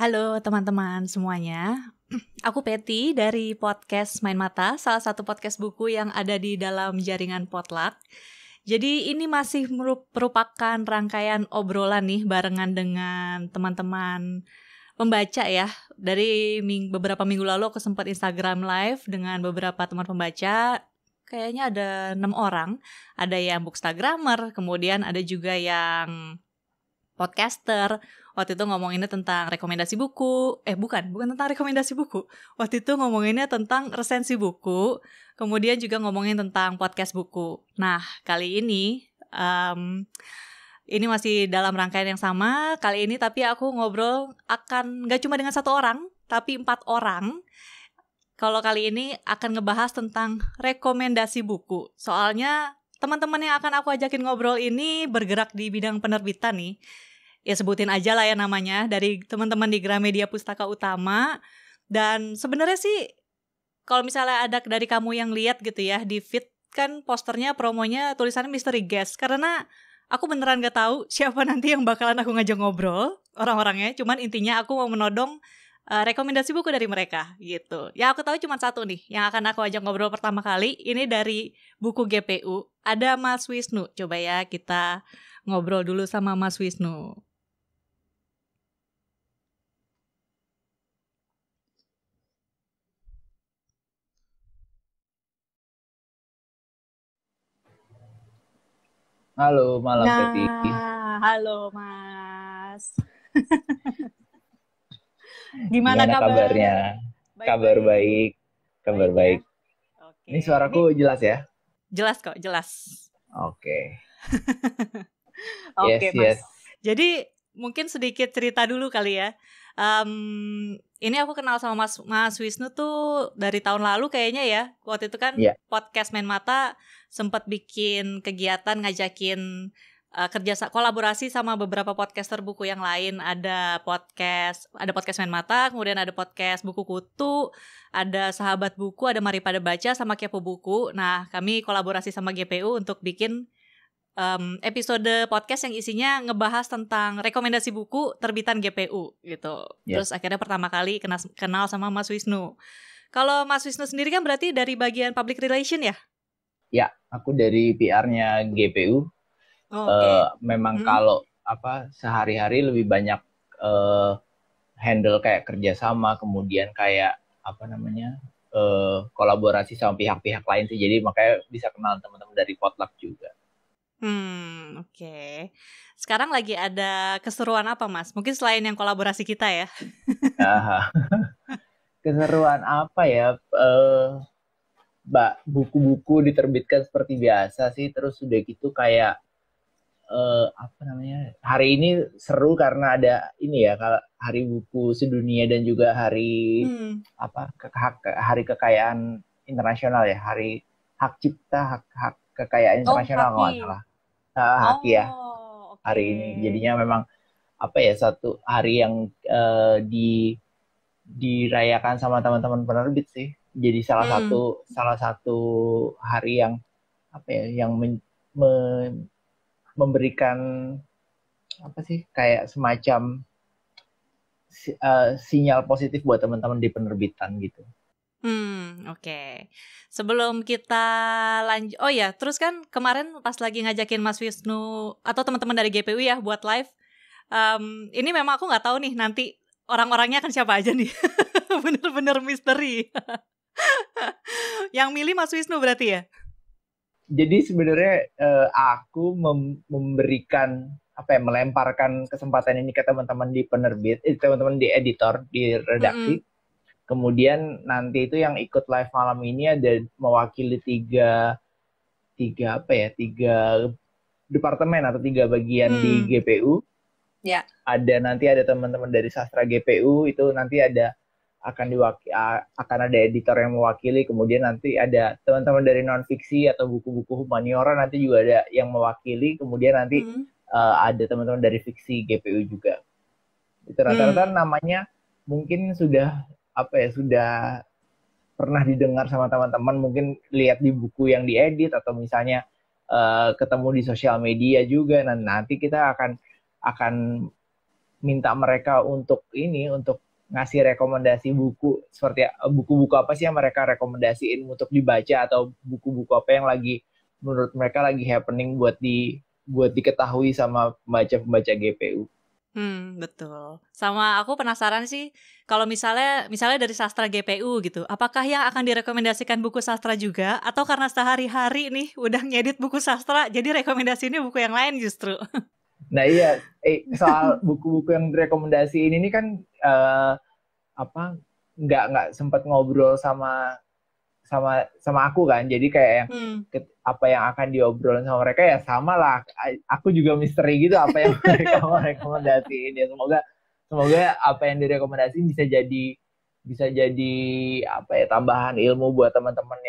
Halo teman-teman semuanya, aku Peti dari podcast Main Mata, salah satu podcast buku yang ada di dalam jaringan Potluck. Jadi ini masih merupakan rangkaian obrolan nih barengan dengan teman-teman pembaca ya. Dari beberapa minggu lalu aku sempat Instagram live dengan beberapa teman pembaca. Kayaknya ada 6 orang, ada yang bookstagrammer, kemudian ada juga yang podcaster. Waktu itu ngomonginnya tentang rekomendasi buku. Bukan tentang rekomendasi buku. Waktu itu ngomonginnya tentang resensi buku. Kemudian juga ngomongin tentang podcast buku. Nah, kali ini masih dalam rangkaian yang sama. Kali ini tapi aku ngobrol akan gak cuma dengan 1 orang, tapi 4 orang. Kalau kali ini akan ngebahas tentang rekomendasi buku. Soalnya teman-teman yang akan aku ajakin ngobrol ini bergerak di bidang penerbitan nih. Ya sebutin aja lah ya namanya, dari teman-teman di Gramedia Pustaka Utama. Dan sebenarnya sih kalau misalnya ada dari kamu yang lihat gitu ya di feed, kan posternya promonya tulisannya Mystery Guest, karena aku beneran gak tahu siapa nanti yang bakalan aku ngajak ngobrol orang-orangnya. Cuman intinya aku mau menodong rekomendasi buku dari mereka gitu. Ya aku tahu cuma satu nih yang akan aku ajak ngobrol pertama kali. Ini dari buku GPU. Ada Mas Wisnu. Coba ya kita ngobrol dulu sama Mas Wisnu. Halo, malam Peti. Halo Mas. Gimana kabarnya? Kabar baik. Kabar baik. Ya? Oke. Ini suaraku jelas ya? Jelas kok, jelas. Oke. Oke, Mas. Yes. Jadi mungkin sedikit cerita dulu kali ya. Ini aku kenal sama Mas Wisnu tuh dari tahun lalu kayaknya ya. Waktu itu kan podcast Main Mata sempat bikin kegiatan ngajakin kolaborasi sama beberapa podcaster buku yang lain. Ada podcast Main Mata, kemudian ada podcast Buku Kutu, ada Sahabat Buku, ada Mari Pada Baca, sama Kepo Buku. Nah, kami kolaborasi sama GPU untuk bikin episode podcast yang isinya ngebahas tentang rekomendasi buku terbitan GPU gitu. Terus akhirnya pertama kali kenal sama Mas Wisnu. Kalau Mas Wisnu sendiri kan berarti dari bagian public relation ya? Ya, aku dari PR-nya GPU. Memang kalau sehari-hari lebih banyak handle kayak kerjasama, kemudian kayak kolaborasi sama pihak-pihak lain sih. Jadi makanya bisa kenal teman-teman dari Potluck juga. Oke. Sekarang lagi ada keseruan apa, Mas? Mungkin selain yang kolaborasi kita ya. Keseruan apa ya? Buku-buku diterbitkan seperti biasa sih. Terus udah gitu kayak hari ini seru karena ada ini ya, Hari Buku Sedunia dan juga hari Hari Kekayaan Internasional ya, Hari Hak Cipta, hak kekayaan internasional kalau nggak salah. Haki ya. Hari ini jadinya memang satu hari yang dirayakan sama teman-teman penerbit sih. Jadi salah satu hari yang yang memberikan kayak semacam sinyal positif buat teman-teman di penerbitan gitu. Oke. Sebelum kita lanjut, terus kan kemarin pas lagi ngajakin Mas Wisnu atau teman-teman dari GPU ya buat live, ini memang aku nggak tahu nih nanti orang-orangnya akan siapa aja nih. Bener-bener misteri. Yang milih Mas Wisnu berarti ya? Jadi sebenarnya aku memberikan melemparkan kesempatan ini ke teman-teman di penerbit, teman-teman di editor, di redaksi. Kemudian nanti itu yang ikut live malam ini ada mewakili tiga departemen atau 3 bagian di GPU. Ya. Nanti ada teman-teman dari sastra GPU, itu nanti akan ada editor yang mewakili. Kemudian nanti ada teman-teman dari non-fiksi atau buku-buku humaniora nanti juga ada yang mewakili. Kemudian nanti ada teman-teman dari fiksi GPU juga. Itu rata-rata namanya mungkin sudah pernah didengar sama teman-teman, mungkin lihat di buku yang diedit atau misalnya ketemu di sosial media juga. Nanti kita akan minta mereka untuk ngasih rekomendasi buku, seperti buku-buku apa sih yang mereka rekomendasiin untuk dibaca, atau buku-buku apa yang lagi menurut mereka lagi happening buat diketahui sama pembaca-pembaca GPU. Betul. Sama aku penasaran sih, kalau misalnya dari sastra GPU gitu, apakah yang akan direkomendasikan buku sastra juga, atau karena sehari-hari nih udah ngedit buku sastra, jadi rekomendasi ini buku yang lain justru? Nah iya, soal buku-buku yang direkomendasiin ini kan apa nggak sempat ngobrol sama aku kan, jadi kayak yang apa yang akan diobrolin sama mereka ya sama lah, aku juga misteri gitu apa yang mereka mau rekomendasiin. Ya semoga apa yang direkomendasiin bisa jadi apa ya, tambahan ilmu buat teman-teman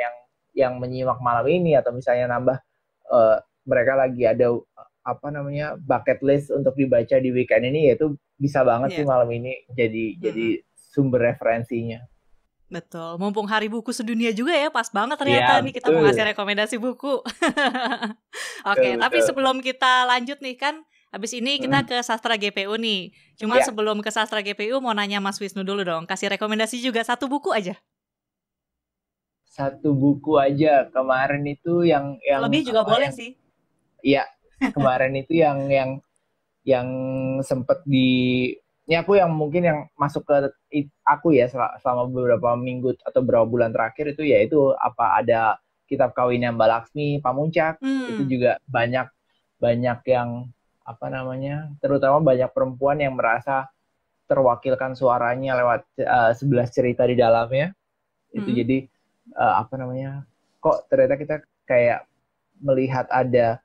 yang menyimak malam ini, atau misalnya nambah mereka lagi ada apa namanya bucket list untuk dibaca di weekend ini, yaitu bisa banget sih malam ini jadi sumber referensinya. Betul, mumpung hari buku sedunia juga ya, pas banget ternyata nih kita mau ngasih rekomendasi buku. Oke, tapi sebelum kita lanjut nih kan, habis ini kita ke sastra GPU nih. Cuma sebelum ke sastra GPU mau nanya Mas Wisnu dulu dong, kasih rekomendasi juga satu buku aja. Satu buku aja, kemarin itu yang lebih juga boleh sih. Iya, kemarin itu yang sempet ini aku yang mungkin yang masuk ke aku ya selama beberapa minggu atau beberapa bulan terakhir itu, yaitu ada Kitab Kawinnya Mbak Laksmi Pamuncak. Itu juga banyak yang apa namanya, terutama banyak perempuan yang merasa terwakilkan suaranya lewat 11 cerita di dalamnya. Itu jadi apa namanya, kok ternyata kita kayak melihat ada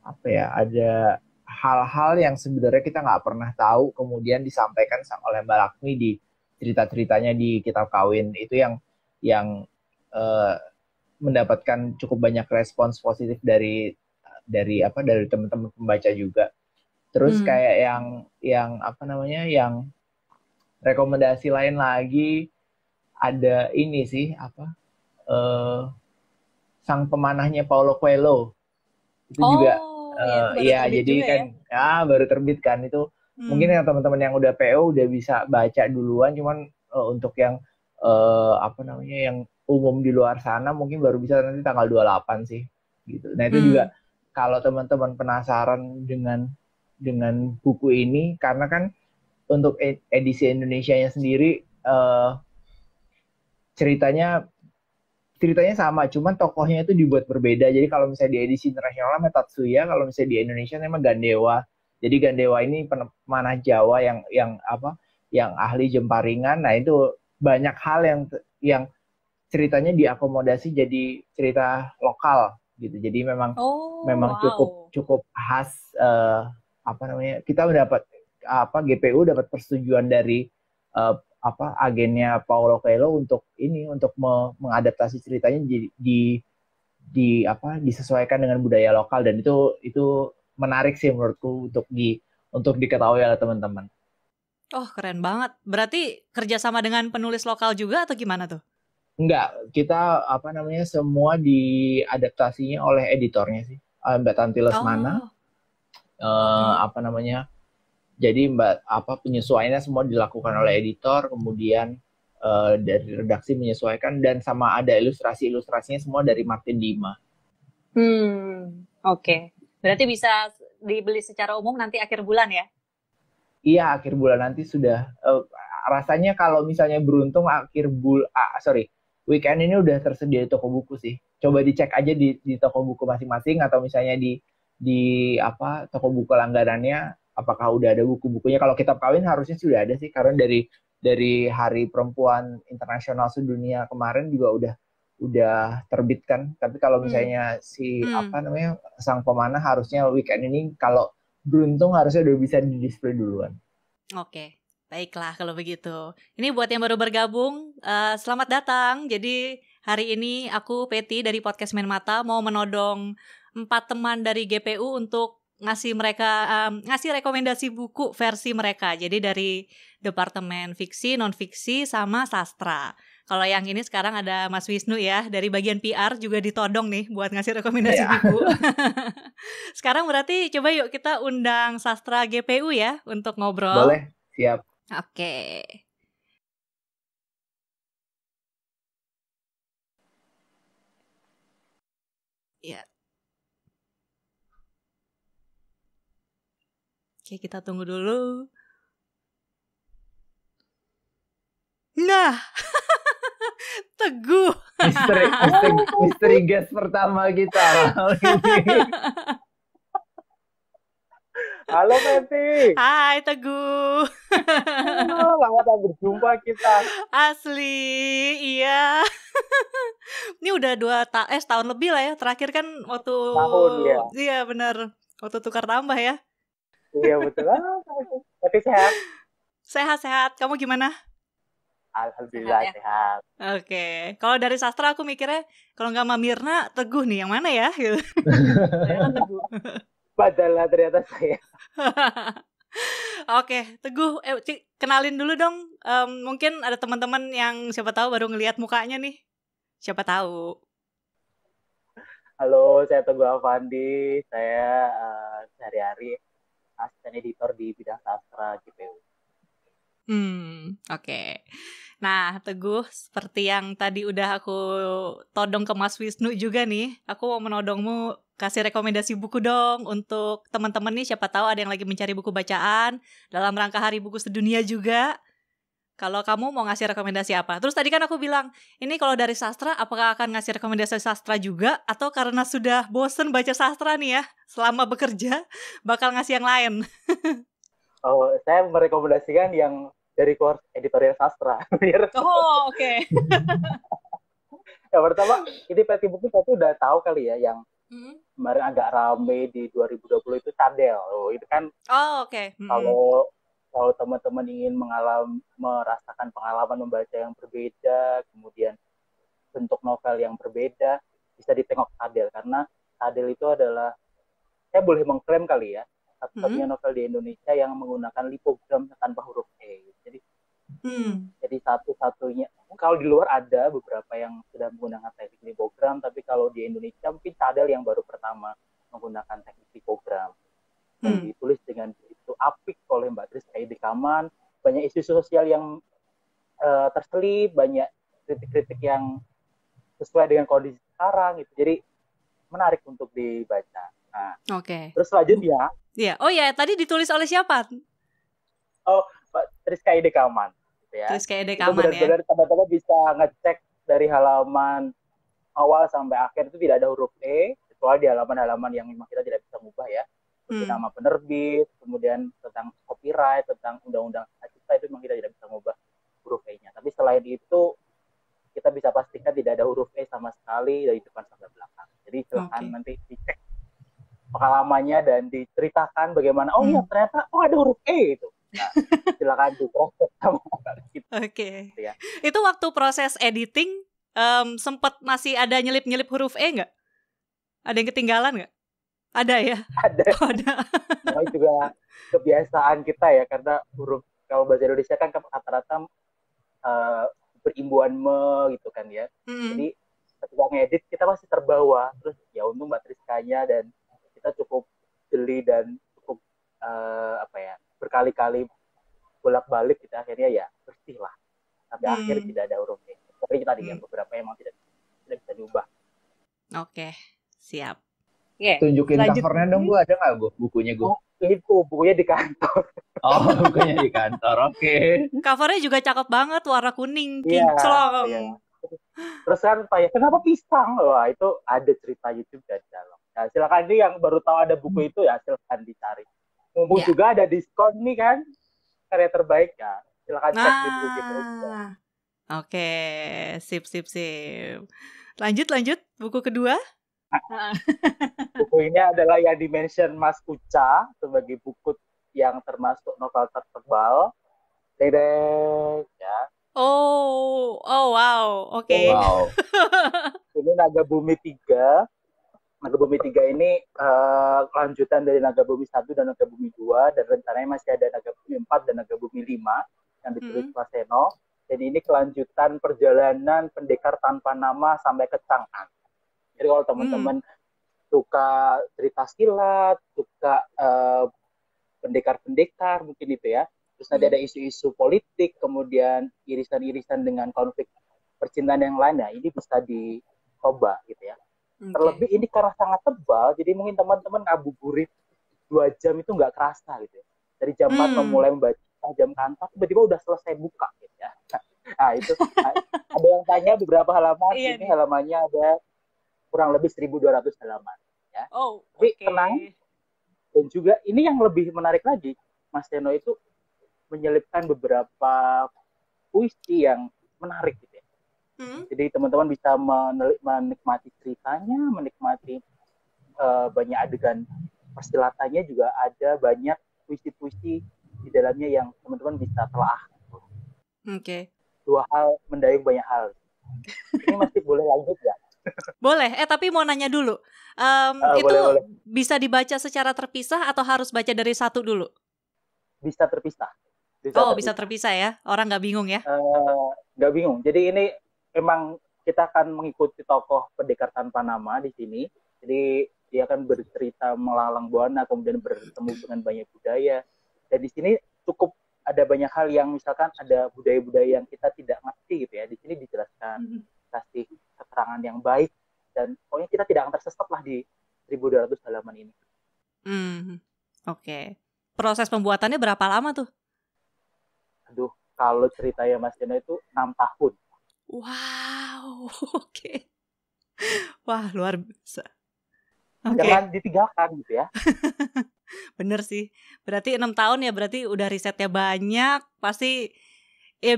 apa ya, ada hal-hal yang sebenarnya kita nggak pernah tahu kemudian disampaikan oleh Mbak Laksmi di cerita-ceritanya di Kitab Kawin. Itu yang mendapatkan cukup banyak respons positif dari teman-teman pembaca juga. Terus kayak yang apa namanya, yang rekomendasi lain lagi, ada ini sih Sang Pemanahnya Paulo Coelho. Itu juga jadi kan baru terbit kan itu. Mungkin yang teman-teman yang udah PO udah bisa baca duluan, cuman untuk yang apa namanya, yang umum di luar sana mungkin baru bisa nanti tanggal 28 sih gitu. Nah itu juga kalau teman-teman penasaran dengan buku ini, karena kan untuk edisi Indonesianya sendiri ceritanya sama, cuman tokohnya itu dibuat berbeda. Jadi kalau misalnya di edisi internasional namanya Tatsuya, kalau misalnya di Indonesia namanya Gandewa. Jadi Gandewa ini pemanah Jawa yang ahli jemparingan. Nah itu banyak hal yang ceritanya diakomodasi jadi cerita lokal gitu. Jadi memang cukup khas. Apa namanya, kita mendapat GPU dapat persetujuan dari agennya Paulo Coelho untuk mengadaptasi ceritanya disesuaikan dengan budaya lokal, dan itu menarik sih menurutku untuk diketahui oleh teman-teman. Oh, keren banget. Berarti kerjasama dengan penulis lokal juga atau gimana tuh? Enggak, kita semua diadaptasinya oleh editornya sih, Mbak Tanti Lesmana. Jadi penyesuaiannya semua dilakukan oleh editor, kemudian dari redaksi menyesuaikan, dan sama ada ilustrasinya semua dari Martin Dima. Oke. Berarti bisa dibeli secara umum nanti akhir bulan ya? Iya, akhir bulan nanti sudah. Rasanya kalau misalnya beruntung weekend ini udah tersedia di toko buku sih. Coba dicek aja di toko buku masing-masing, atau misalnya di toko buku langganannya, apakah udah ada buku-bukunya. Kalau Kitab Kawin harusnya sudah ada sih, karena dari Hari Perempuan Internasional Sedunia kemarin juga udah terbit kan. Tapi kalau misalnya Sang Pemanah harusnya weekend ini, kalau beruntung harusnya udah bisa di-display duluan. Oke, baiklah kalau begitu. Ini buat yang baru bergabung, selamat datang. Jadi hari ini aku Peti dari Podcast Main Mata mau menodong 4 teman dari GPU untuk ngasih rekomendasi buku versi mereka. Jadi dari departemen fiksi, non-fiksi, sama sastra. Kalau yang ini sekarang ada Mas Wisnu ya, dari bagian PR juga ditodong nih buat ngasih rekomendasi buku. Sekarang berarti coba yuk kita undang Sastra GPU ya untuk ngobrol. Boleh, siap. Oke. Ya. Oke, kita tunggu dulu. Nah, Teguh. Misteri guest pertama kita. Halo Peti. Hai Teguh. Lama tak berjumpa kita. Asli, iya. Ini udah setahun lebih lah ya. Terakhir kan waktu Tahun ya. Iya benar. Waktu tukar tambah ya. Iya betul. Tapi sehat. Sehat-sehat. Kamu gimana? Alhamdulillah sehat. Oke. Kalau dari sastra aku mikirnya kalau nggak Mbak Mirna, Teguh nih yang mana ya? Gitu. Teguh. Padahal ternyata saya. Oke, Teguh, kenalin dulu dong. Mungkin ada teman-teman yang siapa tahu baru ngelihat mukanya nih. Siapa tahu. Halo, saya Teguh Avandi. Saya sehari-hari asisten editor di bidang sastra GPU. Oke. Nah, Teguh, seperti yang tadi udah aku todong ke Mas Wisnu juga nih, aku mau menodongmu kasih rekomendasi buku dong untuk teman-teman nih, siapa tahu ada yang lagi mencari buku bacaan dalam rangka Hari Buku Sedunia juga. Kalau kamu mau ngasih rekomendasi apa? Terus tadi kan aku bilang, ini kalau dari sastra, apakah akan ngasih rekomendasi sastra juga? Atau karena sudah bosen baca sastra nih ya, selama bekerja, bakal ngasih yang lain? Oh, saya merekomendasikan yang dari course editorial sastra. Oh, oke. Yang pertama, ini Peti Buku saya tuh udah tahu kali ya, yang kemarin agak rame di 2020 itu Cadel. Oh, itu kan. Oh, oke. Kalau teman-teman ingin merasakan pengalaman membaca yang berbeda, kemudian bentuk novel yang berbeda, bisa ditengok Cadel. Karena Cadel itu adalah, saya boleh mengklaim kali ya, satu-satunya novel di Indonesia yang menggunakan lipogram tanpa huruf E. Jadi satu-satunya. Kalau di luar ada beberapa yang sudah menggunakan teknik lipogram, tapi kalau di Indonesia mungkin Cadel yang baru pertama menggunakan teknik lipogram. Dan ditulis dengan begitu apik oleh Mbak Tris Kaman. Banyak isu sosial yang terselip, banyak kritik-kritik yang sesuai dengan kondisi sekarang gitu. Jadi menarik untuk dibaca. Nah, terus selanjutnya. Iya. Oh ya, tadi ditulis oleh siapa? Oh, Mbak Tris Kaman. Gitu ya. Tris Kaman ya. Benar-benar teman-teman bisa ngecek dari halaman awal sampai akhir itu tidak ada huruf E, kecuali di halaman-halaman yang memang kita tidak bisa mengubah ya. Nama penerbit, kemudian tentang copyright, tentang undang-undang hak cipta, itu memang kita tidak bisa mengubah huruf E-nya. Tapi selain itu, kita bisa pastikan tidak ada huruf E sama sekali dari depan sampai belakang. Jadi silakan nanti dicek pengalamannya dan diceritakan bagaimana, oh iya ternyata ada huruf E itu. Nah, silakan diproses sama kita. Oke. Ya. Itu waktu proses editing, sempat masih ada nyelip-nyelip huruf E nggak? Ada yang ketinggalan nggak? Ada ya? Ada. Oh, ada. Nah, juga kebiasaan kita ya, karena huruf kalau bahasa Indonesia kan rata-rata berimbuan gitu kan ya. Jadi ketika ngedit kita masih terbawa. Terus ya untung Mbak Triskanya dan kita cukup jeli dan cukup berkali-kali bolak-balik, kita akhirnya ya bersih lah. Sampai akhir tidak ada huruf E. Tapi kita ada beberapa yang memang tidak bisa diubah. Oke, siap. Tunjukin covernya dong, Bu. Ada nggak, Bu, bukunya, Bu? Itu bukunya di kantor. Oh, bukunya di kantor. Oke. Covernya juga cakep banget, warna kuning, kinclong. Iya. Terus kan tanya, kenapa pisang? Wah, itu ada cerita YouTube di dalam. Nah, silakan nih yang baru tahu ada buku itu ya, silakan dicari. Mumpung juga ada diskon nih kan, karya terbaik ya. Silakan cek di buku itu. Oke, sip. Lanjut, buku kedua. Buku ini adalah yang dimention Mas Uca sebagai buku yang termasuk novel tertebal. Ya. Oh wow, oke. Wow. Ini Naga Bumi 3. Naga Bumi 3 ini kelanjutan dari Naga Bumi 1 dan Naga Bumi 2, dan rencananya masih ada Naga Bumi 4 dan Naga Bumi 5 yang ditulis Pak Seno. Dan ini kelanjutan perjalanan pendekar tanpa nama sampai ke Chang'an. Jadi kalau teman-teman suka cerita silat, suka pendekar-pendekar mungkin itu ya. Terus nanti ada isu-isu politik, kemudian irisan-irisan dengan konflik percintaan yang lain. Nah, ini bisa dicoba gitu ya. Terlebih ini karena sangat tebal, jadi mungkin teman-teman ngabuburit 2 jam itu nggak kerasa gitu ya. Dari jam 4 memulai membaca jam kantor, tiba-tiba udah selesai buka gitu ya. Nah itu ada yang tanya beberapa halaman, ini halamannya ada kurang lebih 1.200 halaman ya. Tapi tenang. Dan juga ini yang lebih menarik lagi, Mas Seno itu menyelipkan beberapa puisi yang menarik gitu ya. Jadi teman-teman bisa menikmati ceritanya, menikmati banyak adegan persilatannya, juga ada banyak puisi-puisi di dalamnya yang teman-teman bisa telah. Oke. 2 hal mendayung banyak hal. Ini masih boleh lanjut ya? Boleh. Tapi mau nanya dulu. Itu boleh. Bisa dibaca secara terpisah atau harus baca dari satu dulu? Bisa terpisah. Bisa terpisah ya? Orang nggak bingung ya? Nggak bingung. Jadi ini memang kita akan mengikuti tokoh pendekar tanpa nama di sini. Jadi dia akan bercerita melalang buana, kemudian bertemu dengan banyak budaya. Dan di sini cukup ada banyak hal yang misalkan ada budaya-budaya yang kita tidak ngerti gitu ya. Di sini dijelaskan, kasih keterangan yang baik, dan pokoknya kita tidak akan tersesat lah di 1.200 halaman ini. Oke. Proses pembuatannya berapa lama tuh? Aduh, kalau ceritanya Mas Seno itu 6 tahun. Wow, oke. Wah, luar biasa. Jangan ditinggalkan gitu ya. Bener sih. Berarti 6 tahun ya, berarti udah risetnya banyak. Pasti ya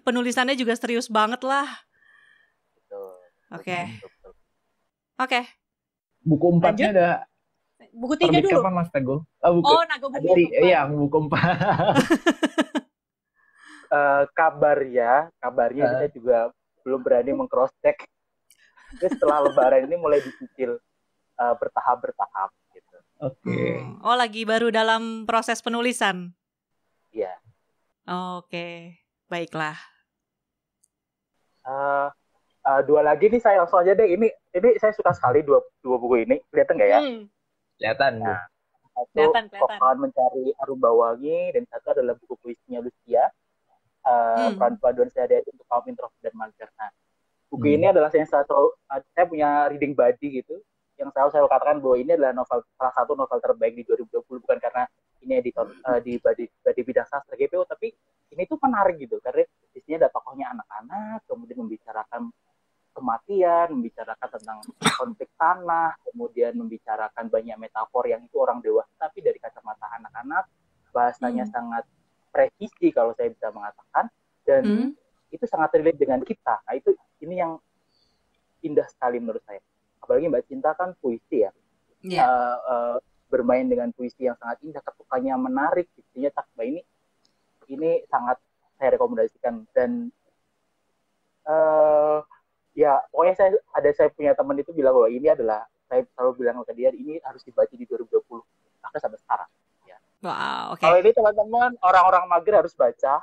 penulisannya juga serius banget lah. Betul. Oke. Buku 4-nya ada. Buku 3 dulu. Kapan Mas Teguh? Naga Bumi 4. Iya, buku 4. Kabarnya kita juga belum berani meng-cross check. Jadi setelah Lebaran ini mulai dicicil bertahap gitu. Oke. Lagi baru dalam proses penulisan. Iya. Oke, baiklah. 2 lagi nih saya langsung aja deh. Ini saya suka sekali dua buku ini. Kelihatan nggak ya? Kelihatan. Nah, satu Kokawan Mencari Arubawangi, dan satu adalah buku puisinya Lucia. Paduan Sehari-hari untuk kaum introvert dan mager. Nah, buku ini adalah saya punya reading buddy gitu, yang saya katakan bahwa ini adalah salah satu novel terbaik di 2020, bukan karena ini editor di buddy bidang sastra GPU, tapi ini tuh menarik gitu karena di sini ada tokohnya anak-anak, kemudian membicarakan kematian, membicarakan tentang konflik tanah, kemudian membicarakan banyak metafor yang itu orang dewasa tapi dari kacamata anak-anak, bahasanya sangat presisi kalau saya bisa mengatakan, dan itu sangat relate dengan kita. Nah itu ini yang indah sekali menurut saya. Apalagi Mbak Cinta kan puisi ya, bermain dengan puisi yang sangat indah, ketukannya menarik, isinya takba, ini sangat saya rekomendasikan. Dan ya pokoknya saya punya teman itu bilang bahwa ini adalah, saya selalu bilang ke dia, ini harus dibaca di 2020 bahkan sampai sekarang. Wow, oke. Kalau ini teman-teman orang-orang mager harus baca.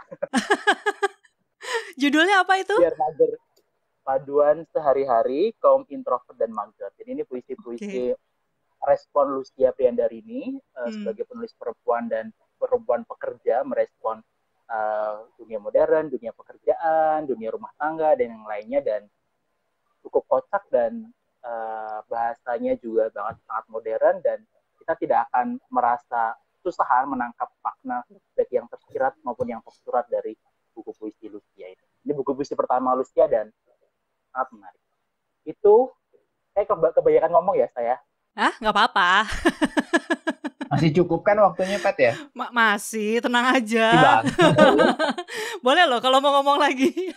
Judulnya apa itu? Biar mager. Paduan Sehari-hari Kaum Introvert dan Mager. Jadi ini puisi-puisi respon Lucia Priandarini sebagai penulis perempuan dan perempuan pekerja, merespon dunia modern, dunia pekerjaan, dunia rumah tangga dan yang lainnya, dan cukup kocak dan bahasanya juga sangat modern, dan kita tidak akan merasa kesusahan menangkap makna baik yang tersirat maupun yang tersurat dari buku puisi Lucia itu. Ini buku puisi pertama Lucia dan sangat menarik. Itu saya kebanyakan ngomong ya saya. Nggak apa-apa. Masih cukup kan waktunya, Pat ya? Masih, tenang aja. Boleh loh kalau mau ngomong lagi.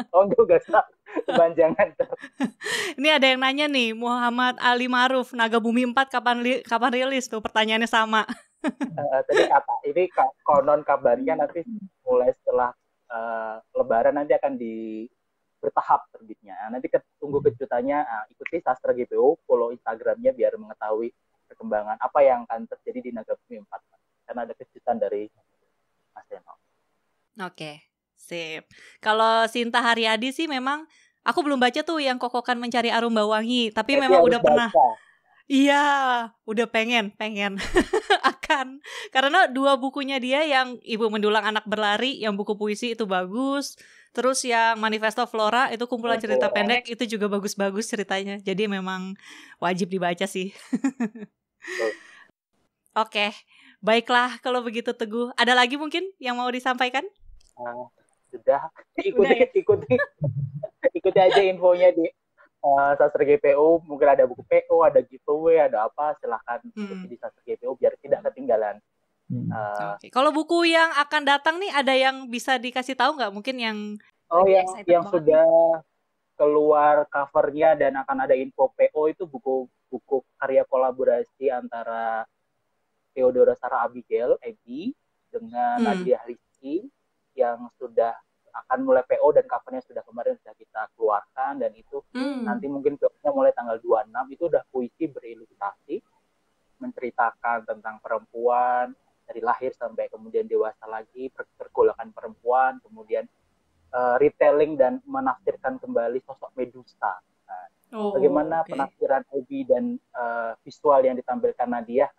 Enggak usah. Kepanjangan. Ini ada yang nanya nih, Muhammad Ali Maruf, Naga Bumi 4 kapan rilis tuh? Pertanyaannya sama. Tadi ini konon kabarnya nanti mulai setelah Lebaran nanti akan bertahap terbitnya. Nanti tunggu kejutannya, ikuti Sastra GPU, follow Instagramnya biar mengetahui perkembangan apa yang akan terjadi di Naga Bumi 4. Karena ada kejutan dari Mas Seno. Oke, sip. Kalau Sinta Haryadi sih memang aku belum baca tuh yang Kokokan Mencari Arumba Wangi, tapi memang udah pernah. Iya, udah pengen akan. Karena 2 bukunya dia, yang Ibu Mendulang Anak Berlari, yang buku puisi itu bagus. Terus yang Manifesto Flora itu kumpulan cerita pendek, itu juga bagus-bagus ceritanya. Jadi memang wajib dibaca sih. Oke, baiklah kalau begitu Teguh. Ada lagi mungkin yang mau disampaikan? Sudah, ikuti aja infonya di Sastra GPU. Mungkin ada buku PO, ada giveaway, ada apa, silahkan ikuti di Sastra GPU biar tidak ketinggalan. Okay. Kalau buku yang akan datang nih, ada yang bisa dikasih tahu nggak? Mungkin yang yang sudah keluar covernya dan akan ada info PO itu buku karya kolaborasi antara Theodora Sarah Abigail, Egi, dengan Nadia Rizky yang sudah akan mulai PO, dan covernya sudah kemarin sudah kita keluarkan, dan itu nanti mungkin PO-nya mulai tanggal 26. Itu udah puisi berilustrasi menceritakan tentang perempuan dari lahir sampai kemudian dewasa lagi, pergolakan perempuan, kemudian retelling dan menafsirkan kembali sosok Medusa. Bagaimana penafsiran Egi dan visual yang ditampilkan Nadia.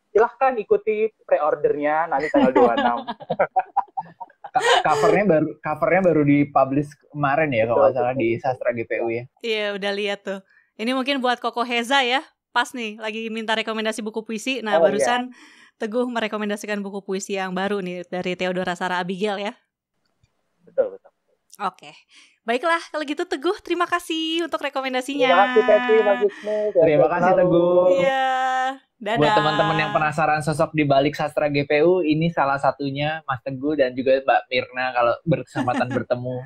Silahkan ikuti pre-ordernya nanti tanggal 26. covernya baru dipublish kemarin ya, kalau nggak salah, di Sastra GPU ya. Iya, udah lihat tuh. Ini mungkin buat Koko Heza ya, pas nih lagi minta rekomendasi buku puisi. Nah, barusan Teguh merekomendasikan buku puisi yang baru nih dari Theodora Sarah Abigail ya. Betul. Oke, baiklah kalau gitu Teguh, terima kasih untuk rekomendasinya. Terima kasih Pepi, Mas Wisnu. Terima kasih Teguh. Iya. Dadah. Buat teman-teman yang penasaran sosok di balik Sastra GPU, ini salah satunya Mas Teguh dan juga Mbak Mirna. Kalau berkesempatan bertemu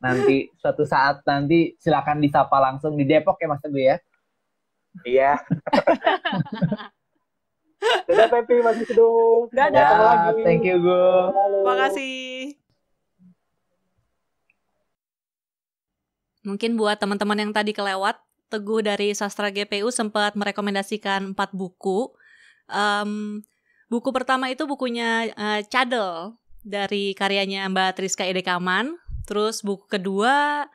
nanti suatu saat nanti silakan disapa langsung di Depok ya Mas Teguh ya. Iya. Dadah Pepi, Mas Wisnu. Dadah. Thank you Gu. Terima kasih. Mungkin buat teman-teman yang tadi kelewat, Teguh dari Sastra GPU sempat merekomendasikan 4 buku. Buku pertama itu bukunya Cadel dari karyanya Mbak Triska Edekaman. Terus buku kedua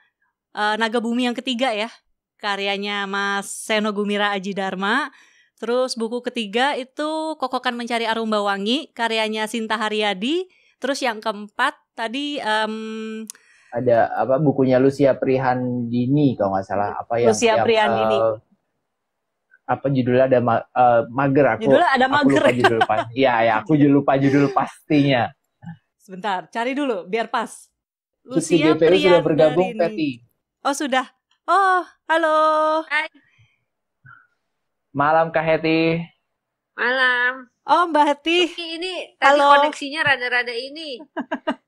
Naga Bumi yang ketiga ya, karyanya Mas Seno Gumira Aji Dharma. Terus buku ketiga itu Kokokan Mencari Arumba Wangi, karyanya Sinta Haryadi. Terus yang keempat tadi ada bukunya Lucia Prihandini kalau nggak salah, Lucia Prihandini. Apa judulnya, ada Mager, judulnya ada Mager. Aku lupa judul pas. Iya, aku lupa judul pastinya. Sebentar, cari dulu biar pas. Lucia Prihandini sudah bergabung, Peti. Oh, sudah. Oh, halo. Hai. Malam Kak Heti. Malam. Oh, Mbak Heti. Ini tadi koneksinya rada-rada ini.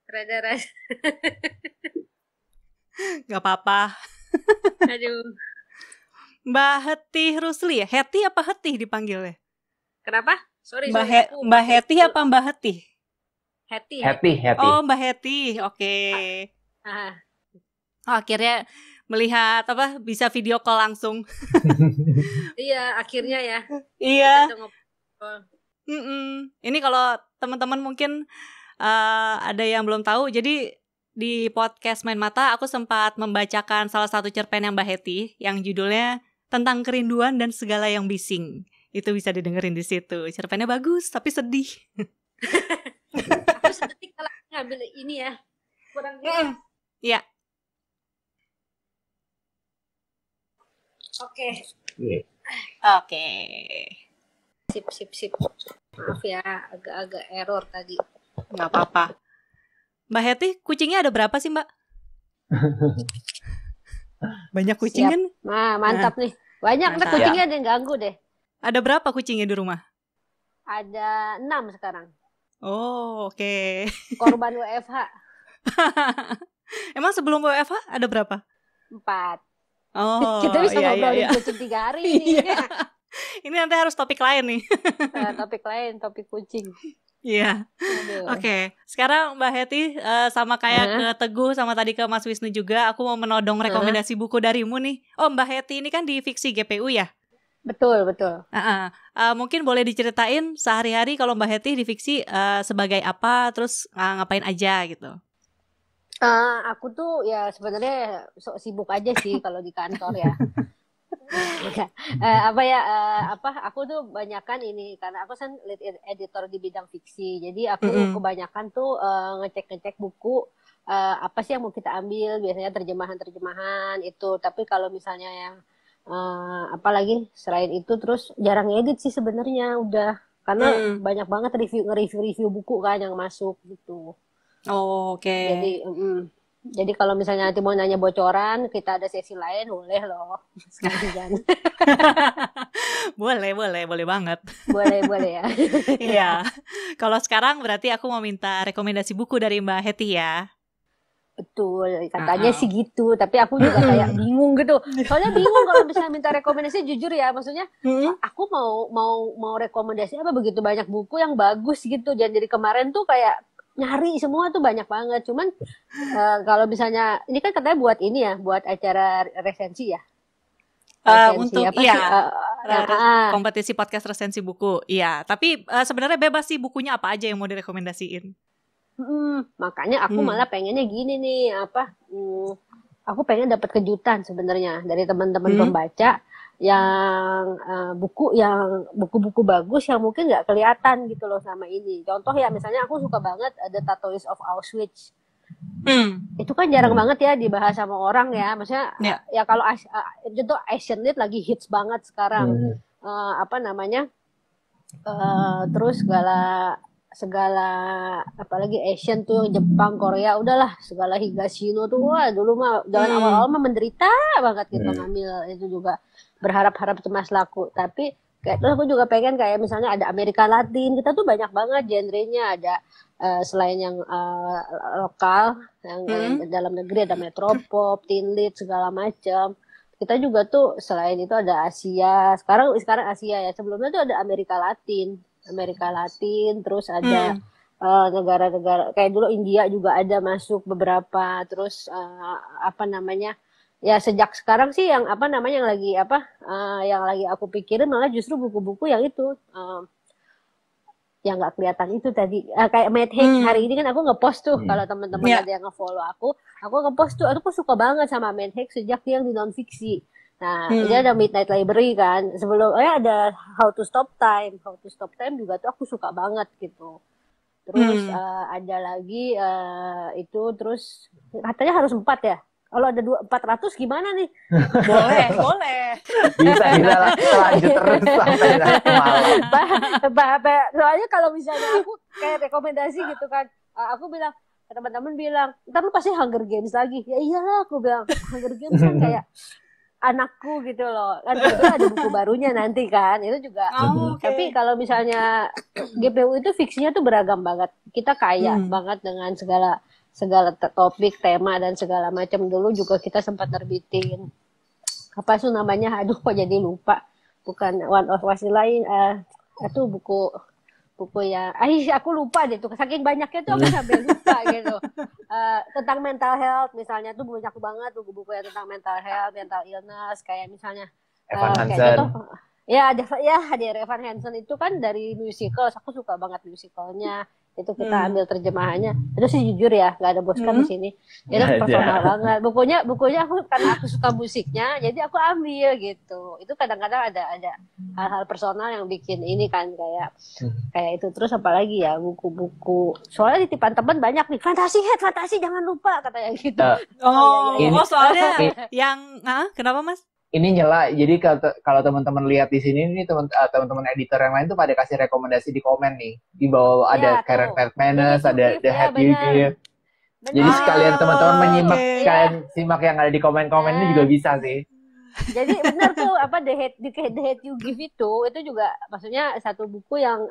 Rada-rada. Gak apa-apa. Aduh. Mbak Heti Rusli ya? Heti apa Heti dipanggilnya? Kenapa? Sorry. Mbak Heti apa Mbak Heti? Heti. Oh, Mbak Heti. Oke. Oh, akhirnya melihat bisa video call langsung. Iya, akhirnya ya. Iya. Ini kalau teman-teman mungkin ada yang belum tahu, jadi di podcast Main Mata aku sempat membacakan salah satu cerpen yang Mbak Heti yang judulnya Tentang Kerinduan dan Segala yang Bising. Itu bisa didengerin di situ. Cerpennya bagus tapi sedih. Aku sedih kalau ngambil ini ya. Kurang jelas. Iya. Oke. Sip. Maaf ya, agak-agak error tadi. Nggak apa-apa. Mbak Heti, kucingnya ada berapa sih, Mbak? Banyak kucing kan? Nah, mantap nih. Banyak nih kucingnya, ada yang ganggu deh. Ada berapa kucingnya di rumah? Ada 6 sekarang. Oh, oke. Korban WFH. Emang sebelum WFH ada berapa? 4. Oh, kita bisa ngobrolin kucing 3 hari ini. Ini nanti harus topik lain nih. Topik lain, topik kucing. Iya. Aduh. Oke, sekarang Mbak Heti sama kayak ke Teguh sama tadi ke Mas Wisnu juga, aku mau menodong rekomendasi buku darimu nih. Oh, Mbak Heti ini kan di Fiksi GPU ya? Betul, betul. Mungkin boleh diceritain sehari-hari kalau Mbak Heti di Fiksi sebagai apa, terus ngapain aja gitu. Aku tuh ya sebenarnya sibuk aja sih kalau di kantor ya. Aku tuh banyakan ini karena aku kan lead editor di bidang fiksi. Jadi aku kebanyakan tuh ngecek buku apa sih yang mau kita ambil, biasanya terjemahan itu. Tapi kalau misalnya yang apalagi selain itu terus jarang edit sih sebenarnya udah karena banyak banget review buku kan yang masuk gitu. Oh, oke. Jadi kalau misalnya nanti mau nanya bocoran, kita ada sesi lain, boleh loh. Sekalian. Boleh banget. Boleh ya. Iya. Kalau sekarang berarti aku mau minta rekomendasi buku dari Mbak Heti ya. Betul, katanya sih gitu. Tapi aku juga kayak bingung gitu. Soalnya bingung kalau misalnya minta rekomendasi, jujur ya. Maksudnya aku mau rekomendasi apa, begitu banyak buku yang bagus gitu. Jadi kemarin tuh kayak nyari semua tuh banyak banget. Cuman kalau misalnya ini kan katanya buat ini ya, buat acara resensi ya. Untuk apa sih? Kompetisi podcast resensi buku. Iya, tapi sebenarnya bebas sih bukunya apa aja yang mau direkomendasiin. Makanya aku malah pengennya gini nih, aku pengen dapat kejutan sebenarnya dari teman-teman pembaca yang buku-buku bagus yang mungkin nggak kelihatan gitu loh sama ini. Contoh ya, misalnya aku suka banget The Tattooist of Auschwitz. Itu kan jarang banget ya dibahas sama orang ya. Maksudnya ya kalau contoh Asian Lit lagi hits banget sekarang. Terus segala apalagi Asian tuh Jepang, Korea, udahlah segala Higashino tuh wah dulu mah zaman awal-awal mah menderita banget gitu ngambil itu juga berharap-harap cemas laku. Tapi terus aku juga pengen kayak misalnya ada Amerika Latin, kita tuh banyak banget genrenya, ada selain yang lokal yang dalam negeri ada Metropop, Teen Lit segala macam. Kita juga tuh selain itu ada Asia, sekarang Asia ya, sebelumnya tuh ada Amerika Latin, terus ada negara-negara kayak dulu India juga ada masuk beberapa, terus ya sejak sekarang sih yang yang lagi aku pikirin malah justru buku-buku yang itu yang nggak kelihatan itu tadi, kayak Matt Haig. Hari ini kan aku ngepost tuh, kalau teman-teman ada yang nge-follow aku ngepost tuh, aku suka banget sama Matt Haig sejak dia yang di non-fiksi. Nah, dia ada Midnight Library kan. Sebelumnya ada How to Stop Time juga tuh aku suka banget gitu. Terus ada lagi itu, terus katanya harus 4 ya. Kalau ada 400 gimana nih? Boleh. Bisa lanjut terus sampai nanti malam. Soalnya kalau misalnya aku kayak rekomendasi gitu kan, aku bilang, teman-teman bilang, ntar lu pasti Hunger Games lagi. Ya iyalah, aku bilang Hunger Games kan kayak anakku gitu loh, kan itu ada buku barunya nanti kan, itu juga. Tapi kalau misalnya GPU itu fiksinya tuh beragam banget, kita kaya banget dengan segala topik, tema dan segala macam. Dulu juga kita sempat nerbitin apa sih namanya, aduh kok jadi lupa, bukan One of Wasilain, itu buku ya, aku lupa deh tuh, saking banyaknya tuh aku sampai lupa gitu. Tentang mental health misalnya tuh banyak banget buku-buku yang tentang mental health, mental illness, kayak misalnya Evan Hansen. kayak contoh ada Evan Hansen itu kan dari musical, aku suka banget musicalnya. Itu kita ambil terjemahannya. Itu sih jujur ya, nggak ada boskan di sini. Itu personal banget. Bukunya karena aku suka musiknya, jadi aku ambil gitu. Itu kadang-kadang ada hal-hal personal yang bikin ini kan kayak itu. Terus apalagi ya, buku-buku. Soalnya titipan teman banyak nih. Fantasi jangan lupa katanya gitu. Soalnya yang kenapa Mas? Ini nyela, jadi kalau teman-teman lihat di sini nih, teman-teman editor yang lain tuh pada kasih rekomendasi di komen nih, di bawah ada Karen Fatmanis, ada The Head You Give. Jadi sekalian teman-teman menyimak simak yang ada di komen-komen ini juga bisa sih. Jadi benar tuh The Head You Give itu juga maksudnya satu buku yang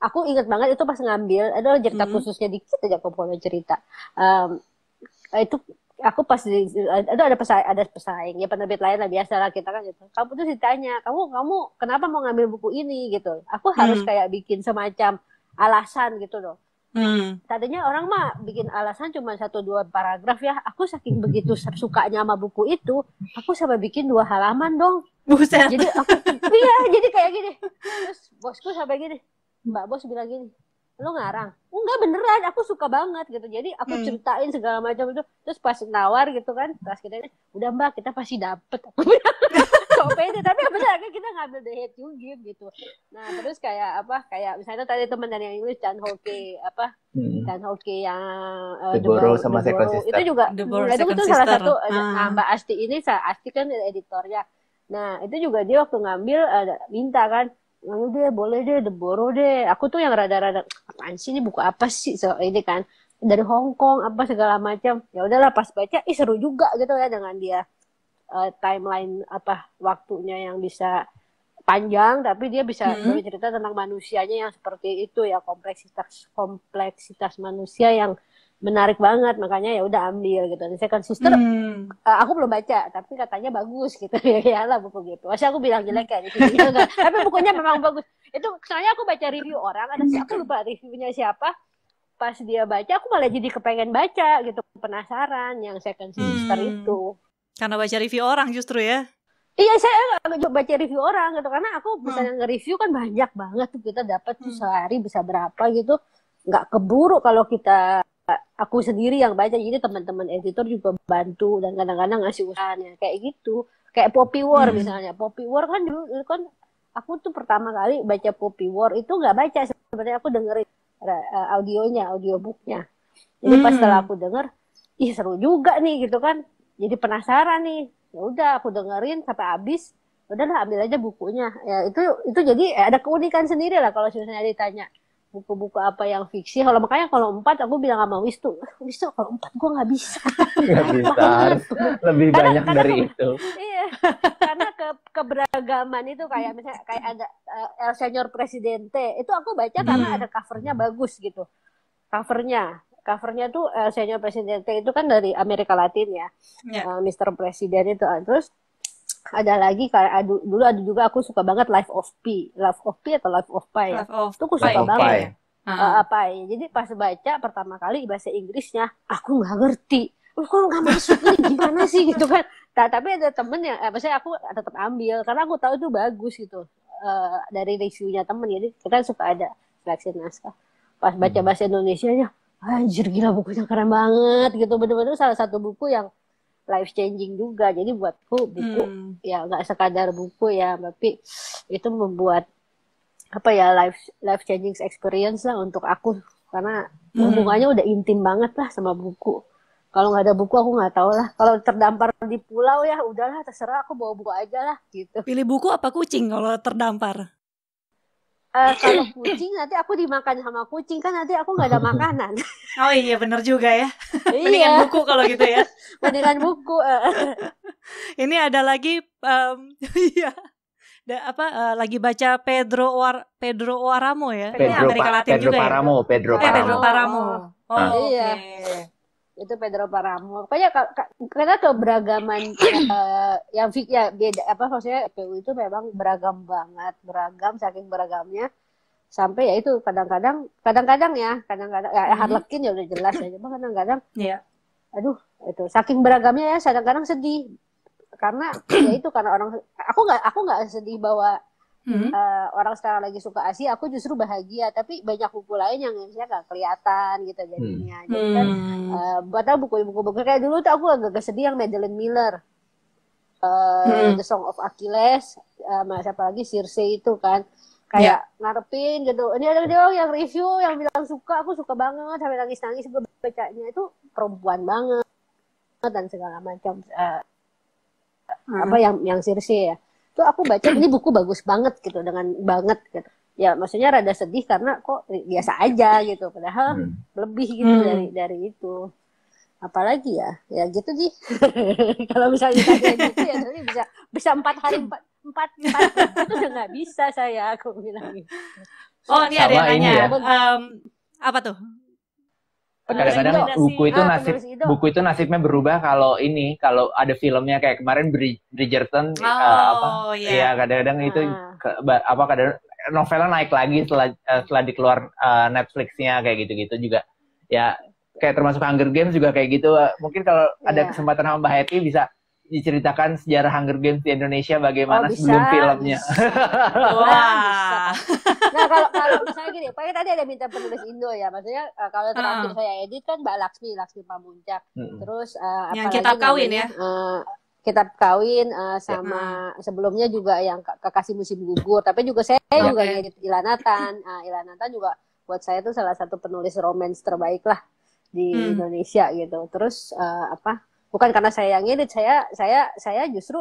aku ingat banget itu pas ngambil, ada cerita khususnya dikit aja aku boleh cerita. Itu aku pas itu ada pesaing ya, penerbit lain lah, biasa lah kita kan gitu. Kamu tuh ditanya, kamu kenapa mau ngambil buku ini gitu. Aku harus kayak bikin semacam alasan gitu loh. Tadinya orang mah bikin alasan cuma 1-2 paragraf ya. Aku saking begitu sukanya sama buku itu, aku sampai bikin 2 halaman dong. Buset. Jadi aku jadi kayak gini. Terus bosku sampai gini, Mbak Bos bilang gini, lo ngarang? Enggak, beneran, aku suka banget gitu. Jadi aku ceritain segala macam itu. Terus pas nawar gitu kan, pas kita ini, udah Mbak, kita pasti dapet. Aku bilang, kok pede, tapi bener kita ngambil the head you give gitu. Nah terus kayak misalnya tadi teman dari yang Inggris, Chan Hoke yang The Borrow sama Second Sister. Itu juga itu salah satu. Mbak Asti ini, Asti kan editornya. Nah itu juga dia waktu ngambil minta kan, ngambil deh, boleh deh, The Borrow deh. Aku tuh yang rada-rada apaan sih ini, buku apa sih, so ini kan dari Hong Kong apa segala macam. Ya udahlah, pas baca seru juga gitu ya, dengan dia timeline waktunya yang bisa panjang, tapi dia bisa bercerita tentang manusianya yang seperti itu ya, kompleksitas manusia yang menarik banget. Makanya ya udah ambil gitu. Second Sister aku belum baca, tapi katanya bagus gitu. Ya lah buku gitu. Masa aku bilang jelek ya di sini enggak. Tapi bukunya memang bagus. Itu soalnya aku baca review orang, aku lupa reviewnya siapa. Pas dia baca, aku malah jadi kepengen baca gitu, penasaran yang Second Sister itu. Karena baca review orang justru ya. Iya, saya nggak baca review orang gitu, karena aku misalnya nge-review kan banyak banget tuh, kita dapat tuh sehari bisa berapa gitu, nggak keburu kalau aku sendiri yang baca. Jadi teman-teman editor juga bantu dan kadang-kadang ngasih usahaannya kayak gitu. Kayak Poppy War misalnya, Poppy War kan dulu kan aku tuh pertama kali baca Poppy War itu nggak baca sebenarnya, aku dengerin audiobooknya. Jadi pas setelah aku denger, seru juga nih gitu kan. Jadi penasaran nih, ya udah aku dengerin sampai habis, udahlah ambil aja bukunya. Ya itu jadi ada keunikan sendiri lah kalau misalnya ditanya buku-buku apa yang fiksi. Kalau makanya kalau 4 aku bilang sama Wistu kalau 4 gue nggak bisa. Nggak bisa, lebih banyak dari itu. Iya, karena keberagaman itu kayak misalnya kayak ada El Señor Presidente, itu aku baca karena ada covernya bagus gitu. Covernya tuh Señor Presidente itu kan dari Amerika Latin ya, Mr. Presiden itu. Terus ada lagi kayak dulu ada juga aku suka banget Life of Pi atau Life of Pi ya. Itu aku suka banget. Jadi pas baca pertama kali bahasa Inggrisnya aku nggak ngerti. Kok nggak masuk ini gimana sih gitu kan. Tapi ada temen yang, maksudnya aku tetap ambil karena aku tahu itu bagus gitu. Dari reviewnya temen, jadi kita suka ada seleksi naskah. Pas baca bahasa Indonesianya, anjir gila, bukunya keren banget gitu. Bener-bener salah satu buku yang life changing juga. Jadi buatku buku ya nggak sekadar buku ya, tapi itu membuat life changing experience lah untuk aku, karena hubungannya udah intim banget lah sama buku. Kalau nggak ada buku aku nggak tahu lah. Kalau terdampar di pulau ya udahlah, terserah, aku bawa buku aja lah gitu. Pilih buku apa kucing kalau terdampar? Kalau kucing nanti aku dimakan sama kucing, kan nanti aku nggak ada makanan. Oh iya benar juga ya. Mendingan buku kalau gitu ya. Mendingan buku. Ini ada lagi lagi baca Pedro Páramo ya. Ini Amerika Latin juga ya. Pedro Paramo. Oh iya. Okay. Itu Pedro Páramo. Pokoknya karena keberagaman yang ya beda maksudnya PU itu memang beragam saking beragamnya sampai ya itu kadang-kadang ya Harlequin ya udah jelas ya, cuma kadang-kadang aduh itu saking beragamnya ya kadang-kadang sedih karena ya itu karena aku nggak sedih bahwa orang sekarang lagi suka Asia, aku justru bahagia. Tapi banyak buku lain yang saya nggak kelihatan gitu jadinya. Jadi kan, padahal buku-buku kayak dulu tuh aku agak sedih yang Madeline Miller, The Song of Achilles, siapa lagi Circe itu kan, kayak ngarepin gitu. Ini ada dia yang review yang bilang suka, aku suka banget sampai nangis-nangis gue bacanya, itu perempuan banget dan segala macam yang Circe ya. Itu aku baca ini buku bagus banget gitu, dengan banget gitu. Ya maksudnya rada sedih karena kok biasa aja gitu, padahal lebih gitu dari itu. Apalagi ya gitu sih. Kalau misalnya ditanya gitu ya nanti bisa 4 hari 4 itu udah nggak bisa aku bilang gitu. Oh ini ada yang nanya apa tuh? Kadang-kadang Rekomendasi. buku itu nasibnya berubah kalau ada filmnya kayak kemarin Bridgerton ya kadang-kadang itu kadang novelnya naik lagi setelah dikeluar Netflix-nya kayak gitu-gitu juga ya, kayak termasuk Hunger Games juga kayak gitu. Mungkin kalau ada kesempatan sama Mbak Hetty bisa diceritakan sejarah Hunger Games di Indonesia bagaimana sebelum filmnya. Wah. Nah kalau misalnya gini, pakai tadi ada minta penulis Indo ya, maksudnya kalau terakhir saya edit kan Mbak Laksmi Pamuncak, terus yang Kitab Kawin ya, Kitab Kawin sama sebelumnya juga yang Kekasih Musim Gugur, tapi juga saya juga ngedit Ilanatan. Ilanatan juga buat saya tuh salah satu penulis romance terbaik lah di Indonesia gitu. Terus bukan karena saya yang ngedit, saya justru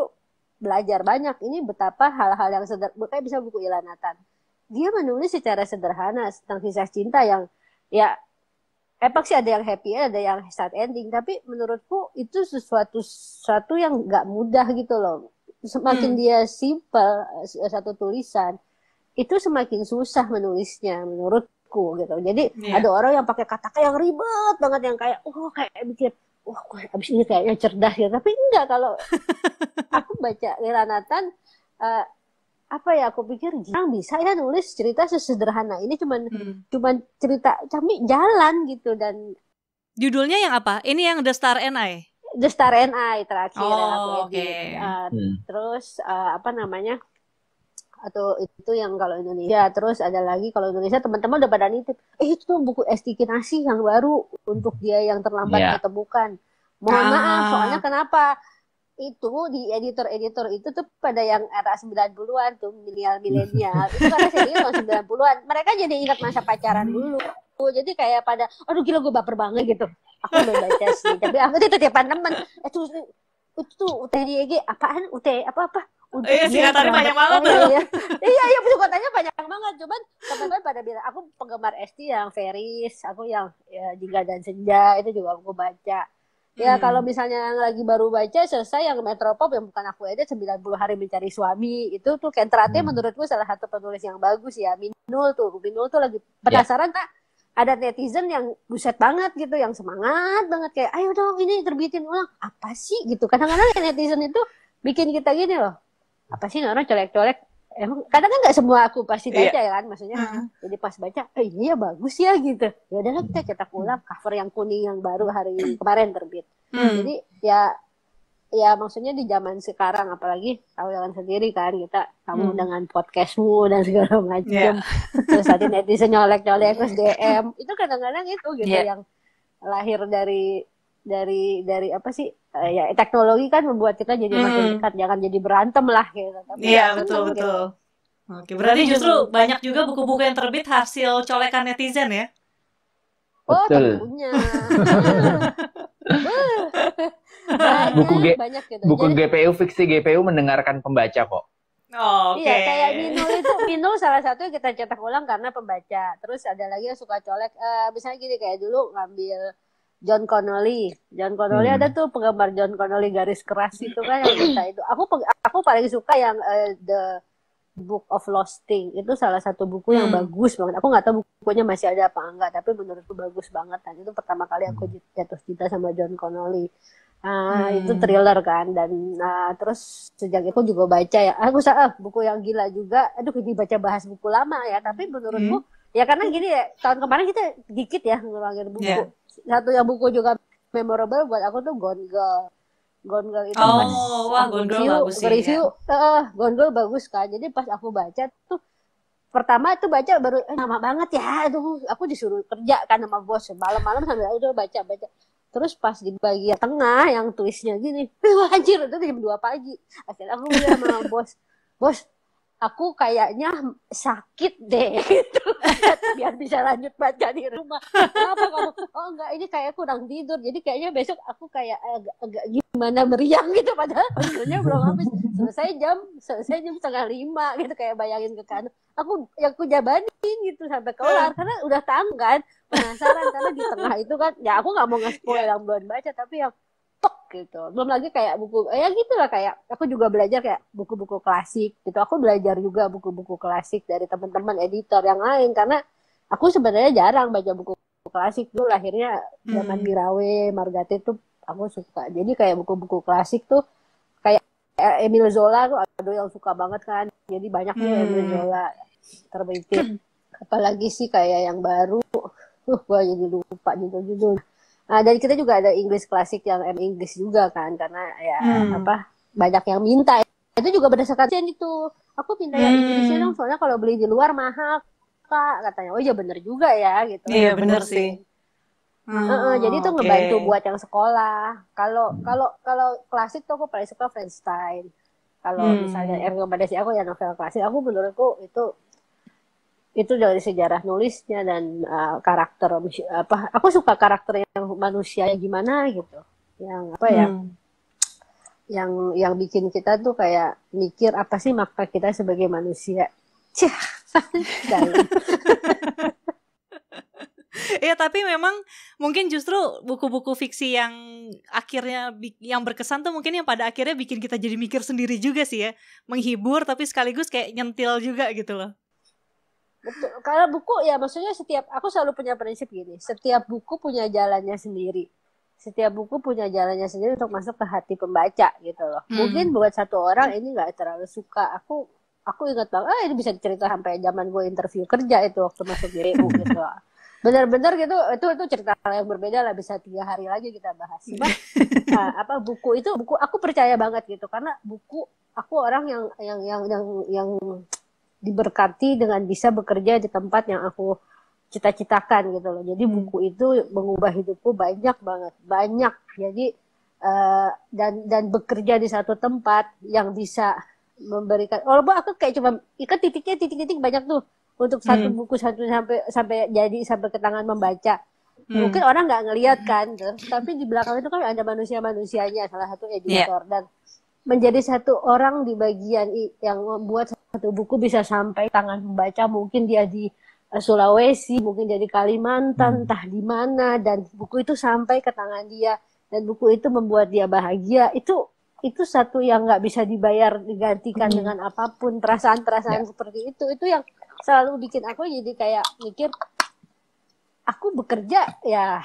belajar banyak ini betapa hal-hal yang kayak bisa buku Ilanatan. Dia menulis secara sederhana tentang kisah cinta yang ya emang sih ada yang happy, ada yang sad ending, tapi menurutku itu sesuatu yang nggak mudah gitu loh. Semakin dia simple satu tulisan, itu semakin susah menulisnya menurutku gitu. Jadi ada orang yang pakai kata-kata yang ribet banget, yang kayak kayak mikir abis ini kayaknya cerdas ya, tapi enggak. Kalau aku baca Ilanatan aku pikir jarang bisa ya nulis cerita sesederhana ini, cuman cerita kami jalan gitu. Dan judulnya yang apa? Ini yang The Star and I? The Star and I terakhir yang aku edit. Terus atau itu yang kalau Indonesia. Terus ada lagi kalau Indonesia teman-teman udah pada nitip, itu tuh buku Esti Kinasih yang baru untuk dia yang terlambat ditemukan. Mohon maaf, soalnya kenapa? Itu di editor-editor itu tuh pada yang era 90-an tuh, milenial itu karena saya tahun 90-an, mereka jadi ingat masa pacaran dulu. Jadi kayak pada aduh gila gue baper banget gitu. Aku belum baca sih, tapi aku tuh tiap teman itu UTDG apaan? apa? Iya, singkatannya banyak banget tuh. Iya, singkatannya banyak banget. Cuman teman-teman pada bilang aku penggemar Esti yang Feris, aku yang Jingga dan Senja itu juga aku baca. Ya kalau misalnya yang lagi baru baca selesai yang Metropop yang bukan aku edit 90 Hari Mencari Suami, itu tuh Ken Trate menurutku salah satu penulis yang bagus ya. Minul tuh lagi penasaran tak ada netizen yang buset banget gitu, yang semangat banget kayak ayo dong ini terbitin ulang, apa sih gitu. Kadang-kadang netizen itu bikin kita gini loh, apa sih orang colek-colek. Emang kadang kan nggak semua aku pasti baca ya kan, maksudnya jadi pas baca ini ya bagus ya gitu, ya udahlah kita cetak ulang cover yang kuning yang baru hari kemarin terbit. Jadi ya maksudnya di zaman sekarang apalagi tahu jalan sendiri kan kita, kamu dengan podcastmu dan segala macam, terus tadi netizen nyolek-nyolek terus DM itu kadang-kadang itu gitu yang lahir dari apa sih ya teknologi kan membuat kita jadi makin dekat, jangan jadi berantem lah gitu. Iya betul. Oke, berarti justru banyak juga buku-buku yang terbit hasil colekan netizen ya? Betul. Tentunya. banyak gitu. Buku GPU fiksi GPU mendengarkan pembaca kok. Iya, kayak Minul salah satu yang kita cetak ulang karena pembaca. Terus ada lagi yang suka colek, misalnya gini kayak dulu ngambil John Connolly ada tuh penggemar John Connolly garis keras itu kan yang kita itu. Aku paling suka yang The Book of Lost Things, itu salah satu buku yang bagus banget. Aku nggak tahu bukunya masih ada apa enggak, tapi menurutku bagus banget. Dan itu pertama kali aku jatuh cinta sama John Connolly. Itu thriller kan, dan terus sejak itu juga baca ya. Aku buku yang gila juga. Aduh, ini baca bahas buku lama ya, tapi menurutku ya karena gini ya, tahun kemarin kita dikit ya ngeluarin buku. Satu yang buku juga memorable buat aku tuh Gone Girl itu Gone Girl bagus sih. Gone Girl bagus kan. Jadi pas aku baca tuh pertama itu baca baru lama banget ya. Aduh, aku disuruh kerja kan sama bos malam-malam sambil udah baca. Terus pas di bagian tengah yang tulisnya gini, anjir itu jam 2 pagi. Akhirnya aku bilang sama bos, aku kayaknya sakit deh gitu. Biar bisa lanjut baca di rumah. Kenapa kamu? Oh enggak, ini kayak kurang tidur. Jadi kayaknya besok aku kayak agak gimana meriang gitu, padahal sebenarnya belum habis. Selesai jam 4:30 gitu, kayak bayangin ke kanan. Aku jabanin gitu sampai kelar karena udah tahu kan, penasaran karena di tengah itu kan ya aku nggak mau nge-spoil yang belum baca, tapi yang gitu. Belum lagi kayak buku ya gitulah, kayak aku juga belajar kayak buku-buku klasik gitu. Aku belajar juga buku-buku klasik dari teman-teman editor yang lain karena aku sebenarnya jarang baca buku klasik tuh lahirnya zaman Mirawe, Margate tuh aku suka. Jadi kayak buku-buku klasik tuh kayak Emile Zola tuh ada yang suka banget kan. Jadi banyaknya Emile Zola terbitin. Apalagi sih kayak yang baru, gua jadi lupa judul-judul. Nah, dari kita juga ada English klasik yang Inggris juga kan, karena ya banyak yang minta. Itu juga berdasarkan itu. Aku minta yang Inggrisnya dong, soalnya kalau beli di luar mahal, Kak, katanya. Oh iya bener juga ya gitu. Iya bener sih. Jadi itu ngebantu buat yang sekolah. Kalau klasik tuh aku paling suka Frankenstein. Kalau misalnya rekomendasi aku ya novel klasik, aku menurutku itu dari sejarah nulisnya dan karakter aku suka karakter yang manusia gimana gitu. Yang apa ya? Yang bikin kita tuh kayak mikir apa sih makna kita sebagai manusia. Ya tapi memang mungkin justru buku-buku fiksi yang akhirnya yang berkesan tuh mungkin yang pada akhirnya bikin kita jadi mikir sendiri juga sih ya, menghibur tapi sekaligus kayak nyentil juga gitu loh. Betul. Kalau buku ya maksudnya aku selalu punya prinsip gini, setiap buku punya jalannya sendiri. Setiap buku punya jalannya sendiri untuk masuk ke hati pembaca gitu loh. Mungkin buat satu orang ini nggak terlalu suka. Aku ingat banget, ini bisa cerita sampai zaman gue interview kerja itu waktu masuk GPU gitu. Benar-benar gitu, itu cerita yang berbeda lah, bisa 3 hari lagi kita bahas. Cuma buku aku percaya banget gitu, karena buku aku orang yang diberkati dengan bisa bekerja di tempat yang aku cita-citakan gitu loh. Jadi buku itu mengubah hidupku banyak. Jadi dan bekerja di satu tempat yang bisa memberikan, walaupun aku kayak cuma ikat titik-titik banyak tuh untuk satu buku sampai ke tangan membaca. Mungkin orang nggak ngelihat kan, tapi di belakang itu kan ada manusianya, salah satu editor dan menjadi satu orang di bagian yang membuat satu buku bisa sampai tangan membaca. Mungkin dia di Sulawesi, mungkin dia di Kalimantan, entah di mana, dan buku itu sampai ke tangan dia dan buku itu membuat dia bahagia. Itu satu yang nggak bisa digantikan dengan apapun. Perasaan seperti itu yang selalu bikin aku jadi kayak mikir, aku bekerja ya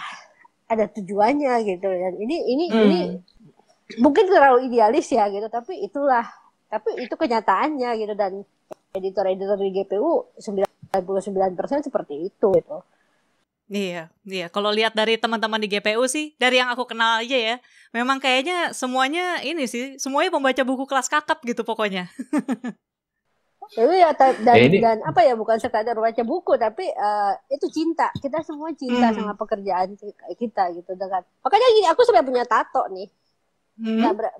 ada tujuannya gitu. Dan ini mungkin terlalu idealis ya gitu, tapi itu kenyataannya gitu. Dan editor-editor di GPU 99% seperti itu gitu. Iya. Kalau lihat dari teman-teman di GPU sih, dari yang aku kenal aja ya, memang kayaknya semuanya pembaca buku kelas kakap gitu pokoknya. Ya, dan apa ya, bukan sekadar baca buku, tapi itu cinta. Kita semua cinta sama pekerjaan kita gitu. Makanya gini, aku sampai punya tato nih.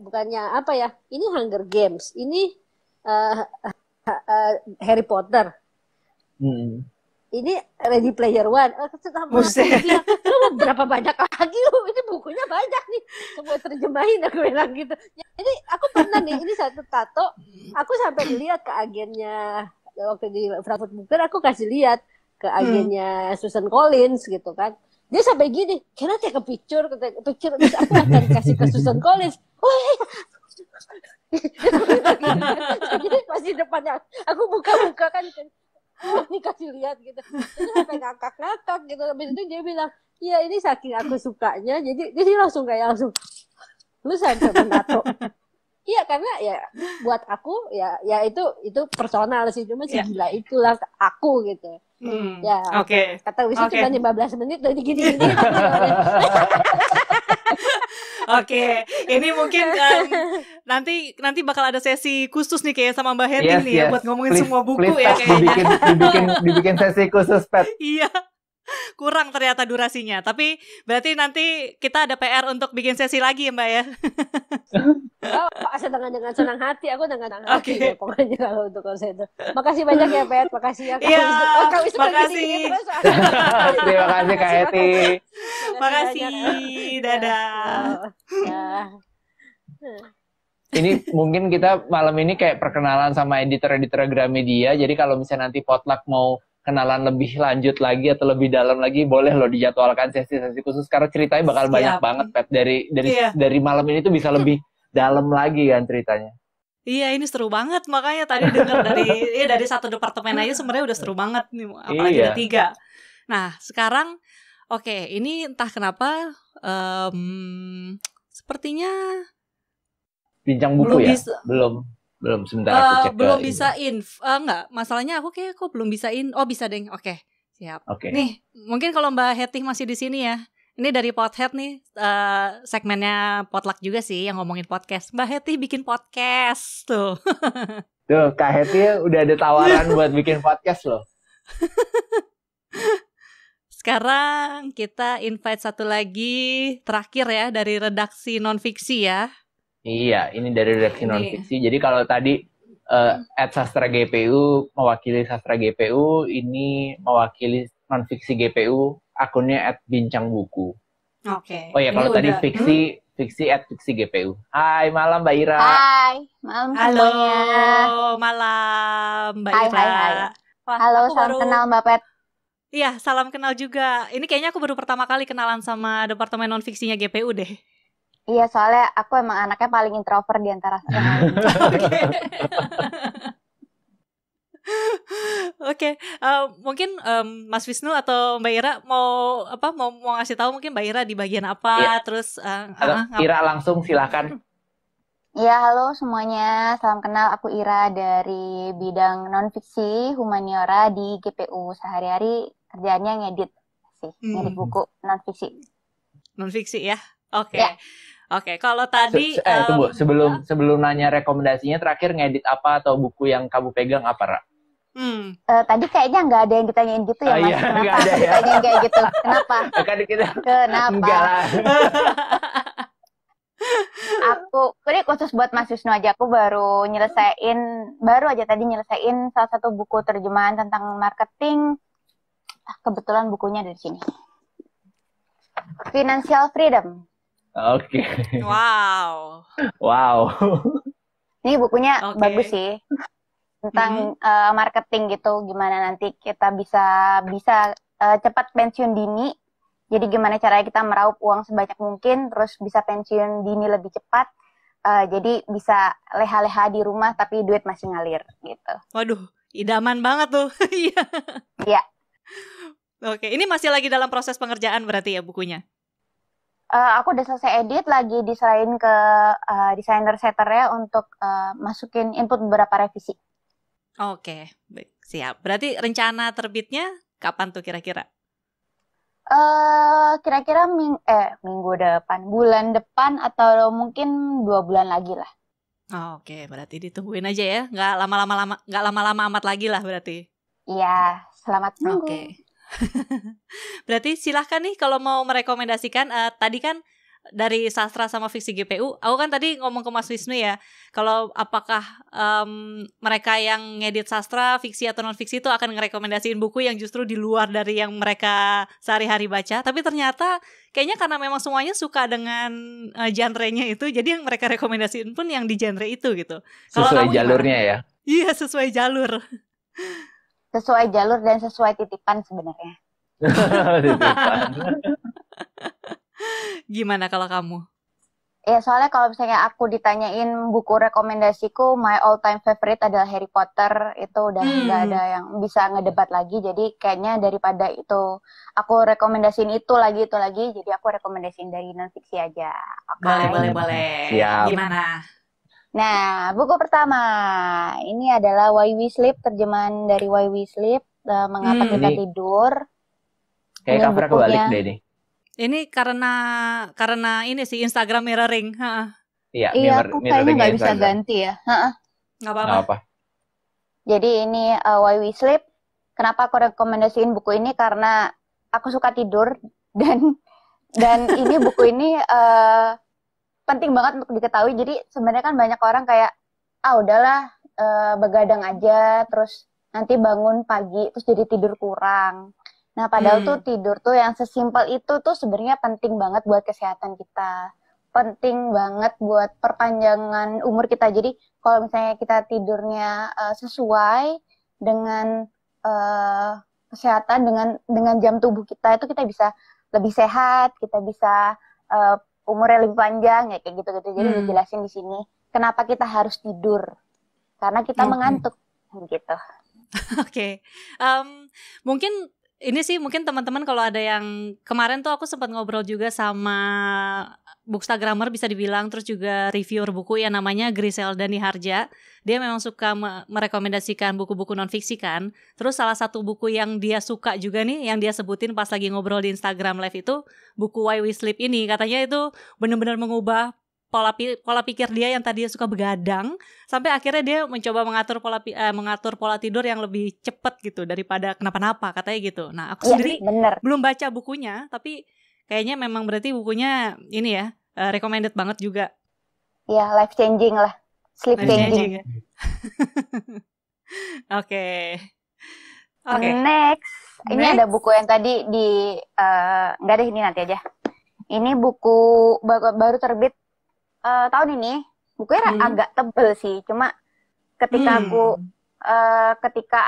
Bukannya apa ya? Ini Hunger Games, ini Harry Potter. Ini Ready Player One. Berapa banyak lagi lu? Ini bukunya banyak nih. Semua terjemahin aku bilang gitu. Jadi aku pernah nih, ini satu tato. Aku sampai lihat ke agennya waktu di Frankfurt Book Fair, aku kasih lihat ke agennya Susan Collins gitu kan. Dia sampai gini, can I take a picture? Terus aku akan kasih ke Susan Collins. Jadi pas di depannya aku buka-buka kan. Ini kasih lihat gitu. Itu sampai ngakak-ngakak gitu. Habis itu dia bilang, iya ini saking aku sukanya. Jadi dia langsung lu sampai menato. Iya, karena ya buat aku ya itu personal sih, cuma segila itulah aku gitu. Ya. Oke. Kata Wisnu cuma 15 menit dari gini-gini. Oke, ini mungkin nanti bakal ada sesi khusus nih kayak sama Mbak Heti nih ya buat ngomongin semua buku ya kayaknya. Dibikin sesi khusus, Pet. Iya. Kurang ternyata durasinya. Tapi berarti nanti kita ada PR untuk bikin sesi lagi ya Mbak ya. Dengan senang hati. Aku dengan senang hati ya, pokoknya kalau untuk konser itu. Makasih banyak ya Pet. Makasih ya. Iya, makasih. Terima kasih Kak Heti. Makasih. Dadah. Ini mungkin kita malam ini kayak perkenalan sama editor-editor Gramedia. Jadi kalau misalnya nanti potluck mau kenalan lebih lanjut lagi atau lebih dalam lagi, boleh loh dijadwalkan sesi-sesi khusus karena ceritanya bakal banyak banget, Pet. Dari malam ini tuh bisa lebih dalam lagi kan ceritanya. Iya, ini seru banget. Makanya tadi dengar dari satu departemen aja sebenarnya udah seru banget nih, apalagi ada 3. Nah, sekarang Oke, ini entah kenapa sepertinya Bincang buku belum ya? bisa. Belum sebentar aku cek. Belum bisa enggak, masalahnya aku kayak kok belum bisa oh bisa deh. Oke, siap. Oke. Nih, mungkin kalau Mbak Hetty masih di sini ya. Ini dari Pothead nih, segmennya Potluck juga sih yang ngomongin podcast. Mbak Hetty bikin podcast tuh. Tuh, Kak Hetty udah ada tawaran buat bikin podcast loh. Sekarang kita invite satu lagi terakhir ya dari redaksi non-fiksi ya. Iya, ini dari redaksi Ini. non-fiksi. Jadi kalau tadi @sastra GPU mewakili sastra GPU, ini mewakili non-fiksi GPU, akunnya @bincang buku. Oke. Oh ya, Ini kalau tadi udah- fiksi @fiksi GPU. Hai, malam Mbak Ira. Hai, malam Halo, semuanya. malam Mbak Hai, Ira. hai, hai. Wah, Halo, aku salam baru- kenal Mbak Pet. Iya, salam kenal juga. Ini kayaknya aku baru pertama kali kenalan sama departemen non-fiksinya GPU deh. Iya, soalnya aku emang anaknya paling introvert di antara yang lain. Oke, mungkin Mas Wisnu atau Mbak Ira mau ngasih tahu mungkin Mbak Ira di bagian apa, Iya. terus Ira langsung silakan. Iya, halo semuanya. Salam kenal, aku Ira dari bidang non-fiksi humaniora di GPU. Sehari-hari kerjaannya ngedit sih, ngedit buku non-fiksi. non-fiksi ya. Oke. Ya. Oke, kalau tadi Tunggu, sebelum nanya rekomendasinya, terakhir ngedit apa atau buku yang kamu pegang apa, Ra? Tadi kayaknya nggak ada yang ditanyain gitu ya, Oh, Mas. iya, Kenapa nggak ada ya. ditanyain kayak gitu? Kenapa? Kan kita Kenapa? enggak lah. Ini khusus buat Mas Wisnu aja. Aku baru aja tadi nyelesain salah satu buku terjemahan tentang marketing. Kebetulan bukunya ada di sini. Financial Freedom. Oke. wow. Wow. Ini bukunya Oke. bagus sih. Tentang marketing gitu, gimana nanti kita bisa cepat pensiun dini. Jadi gimana caranya kita meraup uang sebanyak mungkin, terus bisa pensiun dini lebih cepat. Jadi bisa leha-leha di rumah tapi duit masih ngalir gitu. Waduh, idaman banget tuh. Iya. Iya. Oke, ini masih lagi dalam proses pengerjaan berarti ya bukunya. Aku udah selesai edit, lagi diserahin ke desainer setternya untuk masukin input beberapa revisi. Oke, baik, siap. Berarti rencana terbitnya kapan tuh kira-kira? Kira-kira minggu depan, bulan depan, atau mungkin 2 bulan lagi lah. Oke, berarti ditungguin aja ya. Nggak lama-lama amat lagi lah berarti. Iya, selamat menunggu. Oke. Berarti silahkan nih kalau mau merekomendasikan. Tadi kan dari sastra sama fiksi GPU, aku kan tadi ngomong ke Mas Wisnu ya, kalau apakah mereka yang ngedit sastra, fiksi atau non fiksi itu akan ngerekomendasiin buku yang justru di luar dari yang mereka sehari-hari baca. Tapi ternyata kayaknya karena memang semuanya suka dengan genre-nya itu, jadi yang mereka rekomendasiin pun yang di genre itu gitu. Kalau Sesuai kamu gimana? jalurnya ya. Iya, sesuai jalur. Sesuai jalur dan sesuai titipan sebenarnya. Titipan. Gimana kalau kamu? Ya, soalnya kalau misalnya aku ditanyain buku rekomendasiku, my all time favorite adalah Harry Potter. Itu udah nggak ada yang bisa ngedebat lagi. Jadi kayaknya daripada itu aku rekomendasiin itu lagi. Jadi aku rekomendasiin dari non-fiksi aja. Oke. Boleh. Siap. Gimana? Nah, buku pertama ini adalah Why We Sleep, terjemahan dari Why We Sleep, Mengapa Kita Ini- Tidur. Kayak Ini covernya bukunya. kebalik deh nih. Ini karena ini sih Instagram mirroring. Iya, Iya, aku kayaknya nggak bisa Instagram. ganti ya. Nggak Nggak apa-apa. apa. Jadi ini Why We Sleep. Kenapa aku rekomendasiin buku ini? Karena aku suka tidur dan ini buku ini penting banget untuk diketahui. Jadi sebenarnya kan banyak orang kayak udahlah begadang aja, terus nanti bangun pagi terus jadi tidur kurang. Nah, padahal tuh tidur tuh yang sesimpel itu tuh sebenarnya penting banget buat kesehatan kita. Penting banget buat perpanjangan umur kita. Jadi kalau misalnya kita tidurnya sesuai dengan kesehatan, dengan jam tubuh kita, itu kita bisa lebih sehat, kita bisa umurnya lebih panjang, ya kayak gitu-gitu. Jadi dijelasin di sini kenapa kita harus tidur. Karena kita mengantuk gitu. Oke. Mungkin ini sih mungkin teman-teman kalau ada yang kemarin tuh aku sempat ngobrol juga sama bookstagrammer bisa dibilang, terus juga reviewer buku yang namanya Griselda Niharja. Dia memang suka merekomendasikan buku-buku non-fiksi kan. Terus salah satu buku yang dia suka juga nih, yang dia sebutin pas lagi ngobrol di Instagram Live itu buku Why We Sleep ini. Katanya itu benar-benar mengubah pola pikir dia yang tadinya suka begadang, sampai akhirnya dia mencoba mengatur pola tidur yang lebih cepat gitu daripada kenapa-napa, katanya gitu. Nah, aku sendiri belum baca bukunya, tapi kayaknya memang berarti bukunya ini ya, recommended banget juga. Ya, life changing lah, sleep changing. Oke. Next, ini ada buku yang tadi enggak deh, ini nanti aja. Ini buku baru terbit tahun ini. Bukunya agak tebel sih, cuma ketika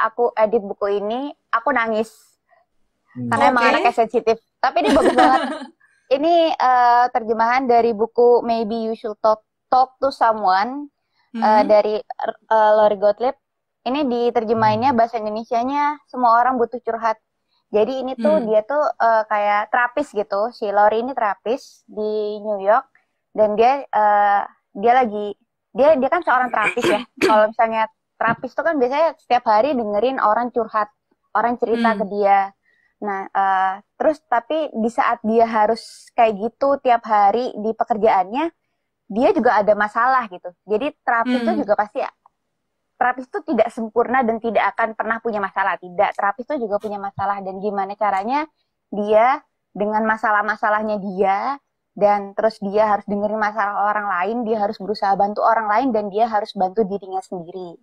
aku edit buku ini, aku nangis karena emang anaknya sensitif. Tapi ini bagus banget. Ini terjemahan dari buku Maybe You Should Talk to Someone dari Lori Gottlieb. Ini diterjemahinnya bahasa Indonesianya Semua Orang Butuh Curhat. Jadi ini tuh dia tuh kayak terapis gitu. Si Lori ini terapis di New York. Dan dia kan seorang terapis ya. Kalau misalnya terapis tuh kan biasanya setiap hari dengerin orang curhat, orang cerita ke dia. Nah, terus tapi di saat dia harus kayak gitu tiap hari di pekerjaannya, dia juga ada masalah gitu. Jadi terapis itu juga pasti, terapis itu tidak sempurna dan tidak akan pernah punya masalah. Tidak, terapis itu juga punya masalah. Dan gimana caranya dia dengan masalah-masalahnya dia, dan terus dia harus dengerin masalah orang lain, dia harus berusaha bantu orang lain, dan dia harus bantu dirinya sendiri.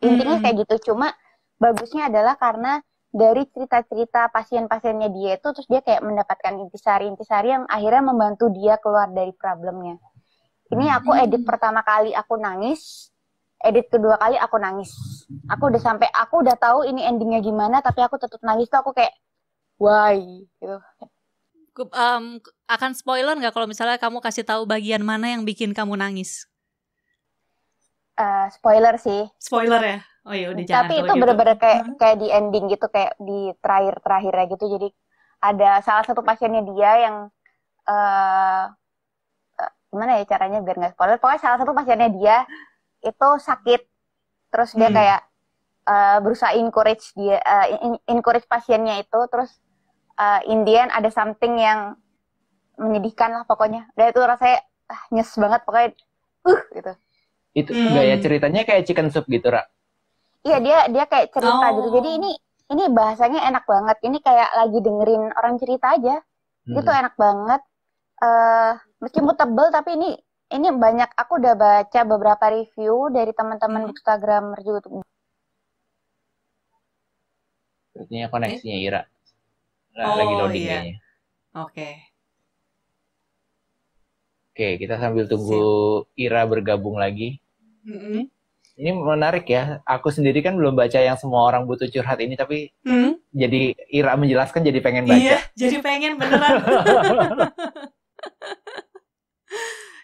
Intinya kayak gitu. Cuma bagusnya adalah karena dari cerita-cerita pasien-pasiennya dia itu, terus dia kayak mendapatkan intisari-intisari yang akhirnya membantu dia keluar dari problemnya. Ini aku edit pertama kali aku nangis, edit kedua kali aku nangis. Aku udah tahu ini endingnya gimana, tapi aku tetap nangis tuh, aku kayak why gitu. Akan spoiler nggak kalau misalnya kamu kasih tahu bagian mana yang bikin kamu nangis? Spoiler sih. Spoiler ya? Oh ya udah jangan. Tapi itu bener-bener kayak di ending gitu, kayak di terakhirnya gitu. Jadi ada salah satu pasiennya dia yang gimana ya caranya biar nggak spoiler. Pokoknya salah satu pasiennya dia itu sakit, terus dia kayak berusaha encourage pasiennya itu, terus Indian ada something yang menyedihkan lah pokoknya. Dan itu rasanya nyes banget pokoknya gitu. Itu gaya ceritanya kayak Chicken Soup gitu, Ra? Iya, dia kayak cerita gitu. Jadi ini bahasanya enak banget. Ini kayak lagi dengerin orang cerita aja. Itu enak banget. Meskipun tebel tapi ini banyak, aku udah baca beberapa review dari teman-teman bookstagrammer juga. Sepertinya koneksinya Ira. Lagi loading kayaknya. Oke, kita sambil tunggu Ira bergabung lagi. Ini menarik ya. Aku sendiri kan belum baca yang Semua Orang Butuh Curhat ini, tapi jadi Ira menjelaskan jadi pengen baca. Iya, jadi pengen beneran.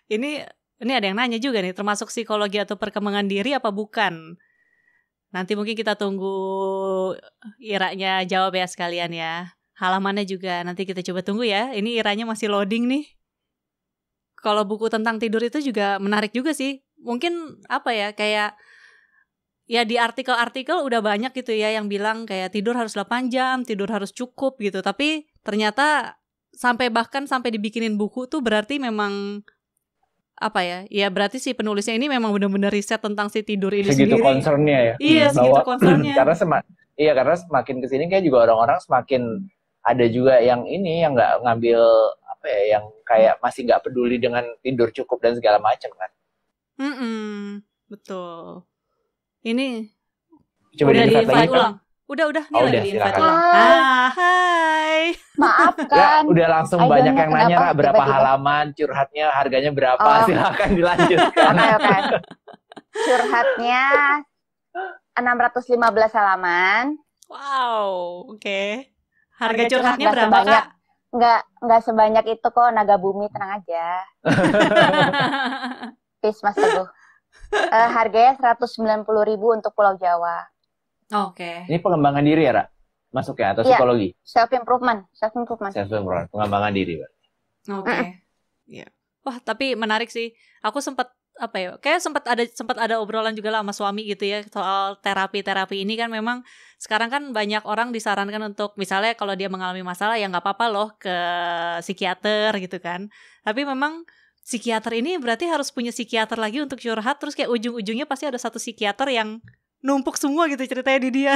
Ini ada yang nanya juga nih, termasuk psikologi atau perkembangan diri apa bukan? Nanti mungkin kita tunggu Iranya jawab ya sekalian ya. Halamannya juga nanti kita coba tunggu ya. Ini Iranya masih loading nih. Kalau buku tentang tidur itu juga menarik juga sih. Mungkin apa ya, kayak ya di artikel-artikel udah banyak gitu ya yang bilang kayak tidur harus 8 jam, tidur harus cukup gitu. Tapi ternyata bahkan sampai dibikinin buku tuh berarti memang apa ya? Ya berarti si penulisnya ini memang benar-benar riset tentang si tidur ini segitu sendiri. concernnya ya. Iya, segitu concernnya. Karena semakin kesini kayak juga orang-orang semakin ada juga yang nggak ngambil apa ya, yang kayak masih nggak peduli dengan tidur cukup dan segala macam kan. Betul. Ini coba udah di-invite ulang. Udah nih lagi di-invite ulang. Hai. Maaf kan. Udah langsung banyak yang nanya, Ra, berapa halaman, curhatnya harganya berapa? Silakan dilanjutkan. Oke. Curhatnya 615 halaman. Wow, oke. Harga curhatnya berapa, Kak? Nggak sebanyak itu kok, Naga Bumi, tenang aja. Peace, Mas Teguh. Harganya 190.000 untuk Pulau Jawa. Oke. Ini pengembangan diri ya, Ra? masuk ya, atau Iya. psikologi? Self improvement. Pengembangan diri, Pak. Oke. Ya. Wah, tapi menarik sih. Aku sempat apa ya? Kayak sempat ada obrolan juga lah sama suami gitu ya soal terapi ini kan memang sekarang kan banyak orang disarankan untuk misalnya kalau dia mengalami masalah ya nggak apa-apa loh ke psikiater gitu kan. Tapi memang psikiater ini berarti harus punya psikiater lagi untuk curhat terus kayak ujung-ujungnya pasti ada satu psikiater yang numpuk semua gitu ceritanya di dia.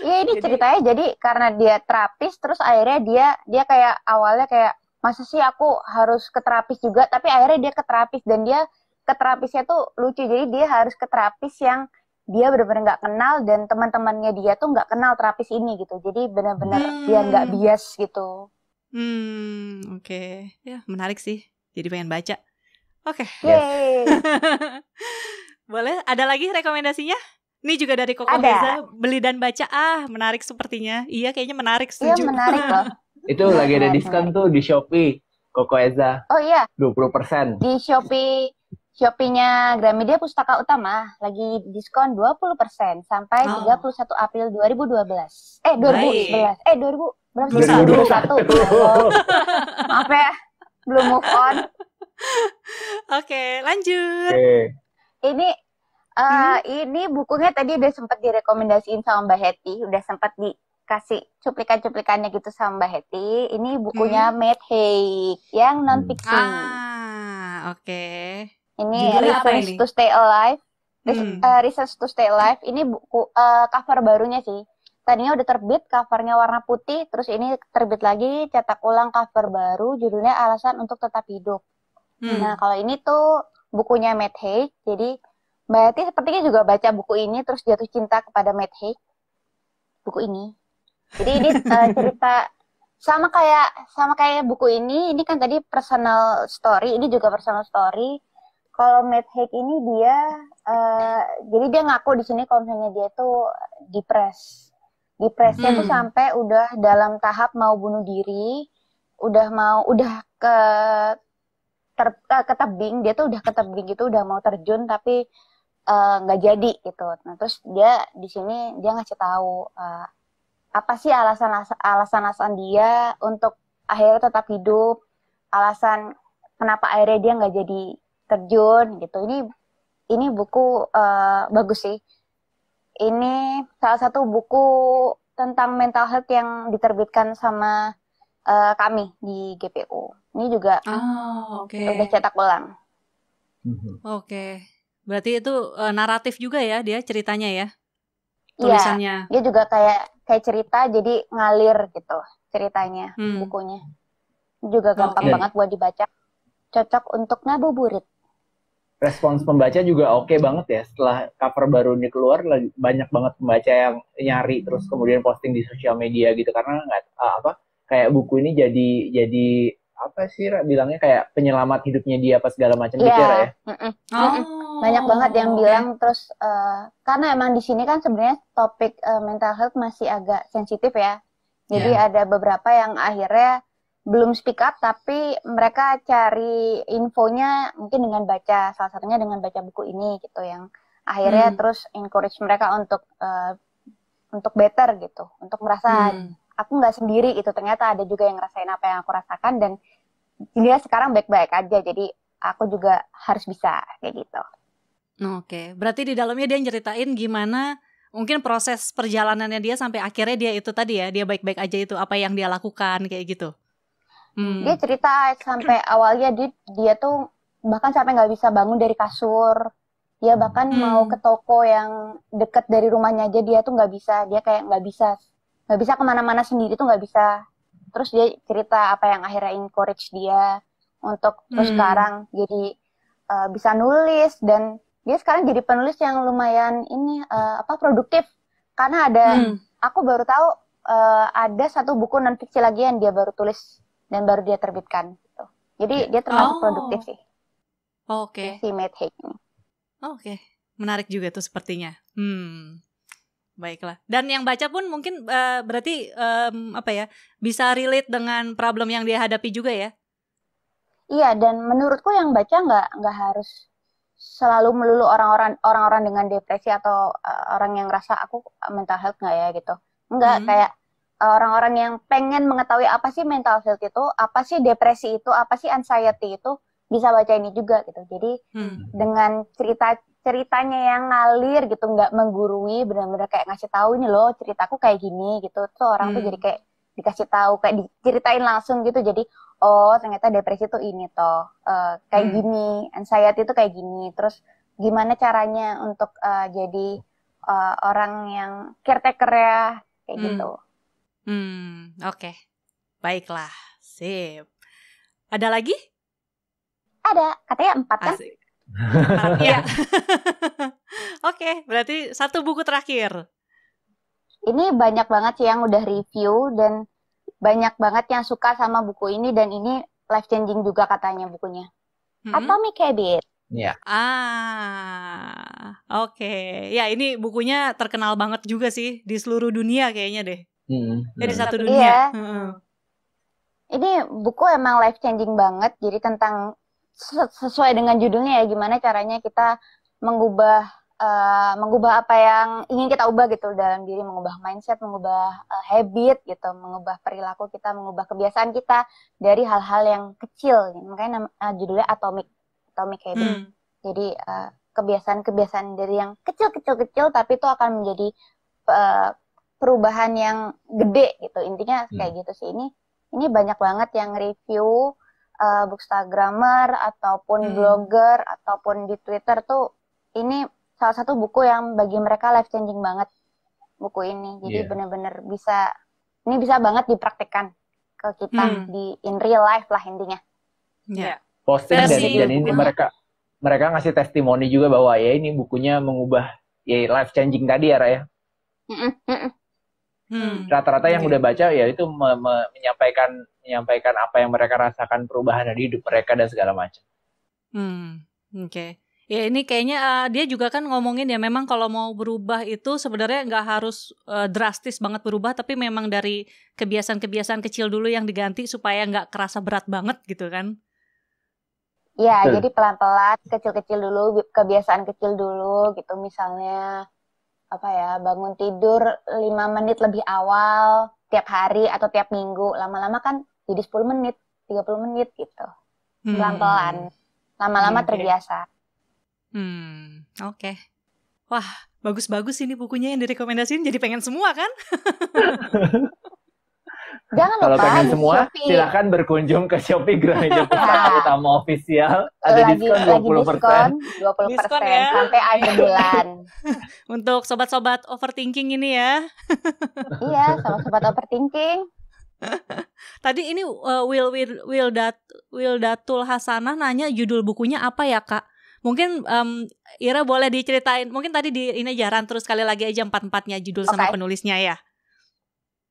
Iya, ini ceritanya jadi karena dia terapis, terus akhirnya dia kayak awalnya kayak masa sih aku harus ke terapis juga, tapi akhirnya dia ke terapis dan dia ke terapisnya tuh lucu, jadi dia harus ke terapis yang dia benar-benar nggak kenal dan teman-temannya dia tuh nggak kenal terapis ini gitu, jadi benar-benar biar nggak bias gitu. Oke. Ya menarik sih, jadi pengen baca. Oke. Yeay. Boleh, ada lagi rekomendasinya? Ini juga dari Koko Ada. Heza, beli dan baca. Menarik sepertinya. Iya, kayaknya menarik, Iya, setuju. menarik loh. Itu lagi ada diskon tuh di Shopee, Koko Heza, Oh iya, 20%. di Shopee-nya Gramedia Pustaka Utama lagi diskon 20% sampai 31 April 2012. 2011. 2021. Maaf ya, belum move on. Oke, lanjut. Oke. Ini bukunya tadi udah sempat direkomendasiin sama Mbak Hetty, udah sempat dikasih cuplikan-cuplikannya gitu sama Mbak Hetty. Ini bukunya Matt Haig yang non-fiction. Oke. Ini Judulnya apa Research ini? to Stay Alive. Research to Stay Alive. Ini buku cover barunya sih. Tadinya udah terbit, covernya warna putih, terus ini terbit lagi, cetak ulang cover baru, judulnya Alasan untuk Tetap Hidup. Nah, kalau ini tuh bukunya Matt Haig, jadi Mbak Hetty sepertinya juga baca buku ini terus jatuh cinta kepada Matt Haig. Buku ini. Jadi ini cerita sama kayak buku ini kan tadi personal story, ini juga personal story. Kalau Matt Haig ini dia jadi dia ngaku di sini kalau misalnya dia tuh Depresnya tuh sampai udah dalam tahap mau bunuh diri, udah ke tebing, dia tuh udah ke tebing gitu, udah mau terjun tapi nggak jadi gitu. Nah terus dia di sini dia ngasih tahu apa sih alasan dia untuk akhirnya tetap hidup, alasan kenapa akhirnya dia nggak jadi terjun gitu. Ini buku bagus sih. Ini salah satu buku tentang mental health yang diterbitkan sama kami di GPU. Ini juga udah cetak ulang. Oke. Berarti itu naratif juga ya dia ceritanya ya? Iya, Tulisannya. dia juga kayak cerita jadi ngalir gitu ceritanya, bukunya. Juga gampang banget buat dibaca. Cocok untuk ngabuburit. Respons pembaca juga oke banget ya, setelah cover baru ini keluar banyak banget pembaca yang nyari terus kemudian posting di sosial media gitu, karena kayak buku ini jadi apa sih bilangnya kayak penyelamat hidupnya dia apa segala macam gitu ya. Banyak banget yang bilang terus karena emang di sini kan sebenarnya topik mental health masih agak sensitif ya. Jadi ada beberapa yang akhirnya belum speak up tapi mereka cari infonya mungkin dengan baca, salah satunya dengan baca buku ini gitu, yang akhirnya terus encourage mereka untuk better gitu, untuk merasa aku nggak sendiri gitu, ternyata ada juga yang ngerasain apa yang aku rasakan dan dia sekarang baik-baik aja, jadi aku juga harus bisa kayak gitu. Oke, berarti di dalamnya dia nyeritain gimana mungkin proses perjalanannya dia sampai akhirnya dia itu tadi ya, dia baik-baik aja itu apa yang dia lakukan kayak gitu. Dia cerita sampai awalnya dia tuh bahkan sampai nggak bisa bangun dari kasur. Dia bahkan mau ke toko yang deket dari rumahnya aja dia tuh nggak bisa. Dia kayak nggak bisa kemana-mana sendiri tuh nggak bisa. Terus dia cerita apa yang akhirnya encourage dia untuk terus sekarang jadi bisa nulis, dan dia sekarang jadi penulis yang lumayan produktif karena ada aku baru tahu ada satu buku non-fiksi lagi yang dia baru tulis dan baru dia terbitkan gitu. Jadi dia termasuk produktif sih. Oke. Si Matt Haig ini. Oke. Menarik juga tuh sepertinya. Baiklah. Dan yang baca pun mungkin berarti bisa relate dengan problem yang dia hadapi juga ya? Iya, dan menurutku yang baca nggak harus selalu melulu orang-orang dengan depresi atau orang yang ngerasa aku mental health nggak ya gitu. Enggak, kayak orang-orang yang pengen mengetahui apa sih mental health itu, apa sih depresi itu, apa sih anxiety itu, bisa baca ini juga gitu. Jadi dengan ceritanya yang ngalir gitu, nggak menggurui, benar-benar kayak ngasih tahu ini loh ceritaku kayak gini gitu. Tuh orang tuh jadi kayak dikasih tahu, kayak diceritain langsung gitu. Jadi oh ternyata depresi tuh ini toh kayak gini, anxiety itu kayak gini. Terus gimana caranya untuk jadi orang yang caretaker ya kayak gitu. Oke. Baiklah. Sip. Ada lagi? Ada, katanya 4 kan? Asik. Iya. Oke, berarti 1 buku terakhir. Ini banyak banget sih yang udah review dan banyak banget yang suka sama buku ini dan ini life changing juga katanya bukunya. Atomic Habits. Iya. Oke. Ya, ini bukunya terkenal banget juga sih di seluruh dunia kayaknya deh. Jadi satu dunia. Iya. Ini buku emang life changing banget. Jadi tentang sesuai dengan judulnya ya, gimana caranya kita mengubah apa yang ingin kita ubah gitu dalam diri, mengubah mindset, mengubah habit gitu, mengubah perilaku kita, mengubah kebiasaan kita dari hal-hal yang kecil. Makanya judulnya Atomic Habit. Jadi kebiasaan-kebiasaan dari yang kecil tapi itu akan menjadi perubahan yang gede gitu. Intinya kayak gitu sih. Ini banyak banget yang review bookstagrammer ataupun blogger ataupun di Twitter tuh, ini salah satu buku yang bagi mereka life changing banget buku ini. Jadi benar-benar bisa banget dipraktekkan ke kita di in real life lah intinya. Posting dan ini mereka ngasih testimoni juga bahwa ya ini bukunya mengubah ya life changing tadi ya Raya. Rata-rata yang udah baca ya itu menyampaikan apa yang mereka rasakan, perubahan di hidup mereka dan segala macam. Oke. Ya ini kayaknya dia juga kan ngomongin ya, memang kalau mau berubah itu sebenarnya nggak harus drastis banget berubah, tapi memang dari kebiasaan-kebiasaan kecil dulu yang diganti supaya nggak kerasa berat banget gitu kan. Ya, jadi pelan-pelan, kecil-kecil dulu, kebiasaan kecil dulu gitu. Misalnya bangun tidur 5 menit lebih awal tiap hari atau tiap minggu. Lama-lama kan jadi 10 menit, 30 menit gitu. Pelan-pelan. Lama-lama terbiasa. Oke. Wah, bagus-bagus ini bukunya yang direkomendasiin, jadi pengen semua kan? Jangan Kalau lupa pengen di semua, Shopee. silakan berkunjung ke Shopee Gramedia Pustaka Utama Official. Ada diskon 20%. Diskon ya. Sampai akhir bulan. Untuk sobat-sobat overthinking ini ya. Iya, sama sobat overthinking. Tadi ini Wildatul Hasanah nanya judul bukunya apa ya Kak? Mungkin Ira boleh diceritain. Mungkin tadi ini aja terus sekali lagi aja 4-4-nya judul sama penulisnya ya.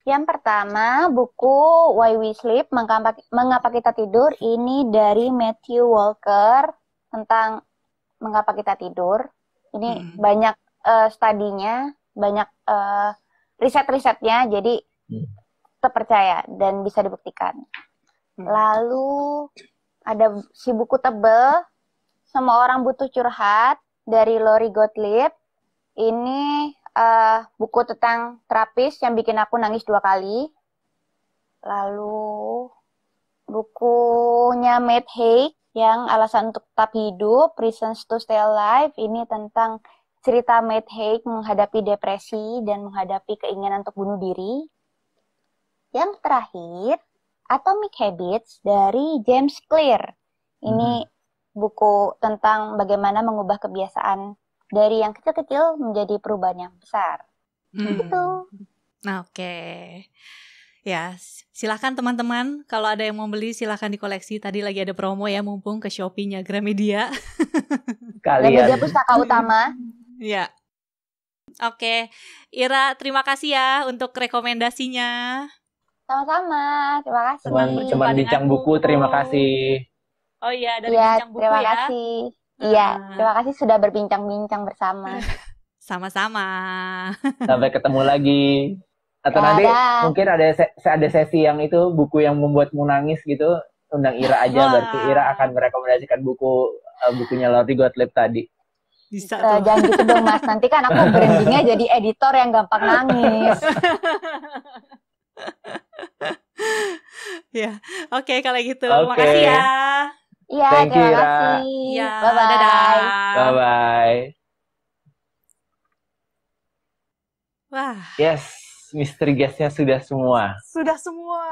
Yang pertama, buku Why We Sleep, Mengapa Kita Tidur. Ini dari Matthew Walker tentang mengapa kita tidur. Ini banyak studinya, banyak riset-risetnya, jadi terpercaya dan bisa dibuktikan. Lalu ada si buku tebel, Semua Orang Butuh Curhat, dari Lori Gottlieb. Ini buku tentang terapis yang bikin aku nangis 2 kali. Lalu bukunya Matt Haig yang Alasan untuk Tetap Hidup, Reasons to Stay Alive. Ini tentang cerita Matt Haig menghadapi depresi dan menghadapi keinginan untuk bunuh diri. Yang terakhir, Atomic Habits dari James Clear. Ini buku tentang bagaimana mengubah kebiasaan dari yang kecil-kecil menjadi perubahan yang besar. Gitu. Oke. Ya, silakan teman-teman, kalau ada yang mau beli silakan dikoleksi. Tadi lagi ada promo ya, mumpung ke Shopee-nya Gramedia. Gramedia Pustaka Utama. Ya. Oke, Ira terima kasih ya untuk rekomendasinya. Sama-sama, terima kasih. Cuman bincang buku, terima kasih. Oh iya, dari bincang buku terima ya. kasih. Iya, terima kasih sudah berbincang-bincang bersama. Sama-sama. Sampai ketemu lagi. Atau nanti mungkin ada sesi yang itu buku yang membuatmu nangis gitu, undang Ira aja. Berarti Ira akan merekomendasikan bukunya Lori Gottlieb tadi. Bisa tuh. Jangan gitu dong Mas, nanti kan aku brandingnya jadi editor yang gampang nangis. Ya, oke kalau gitu. Oke. Makasih ya. Iya, Thank you, terima Ira. kasih. Ya, Bye-bye. dadah. Bye-bye. Wah, Yes, misteri guest-nya sudah semua. sudah semua.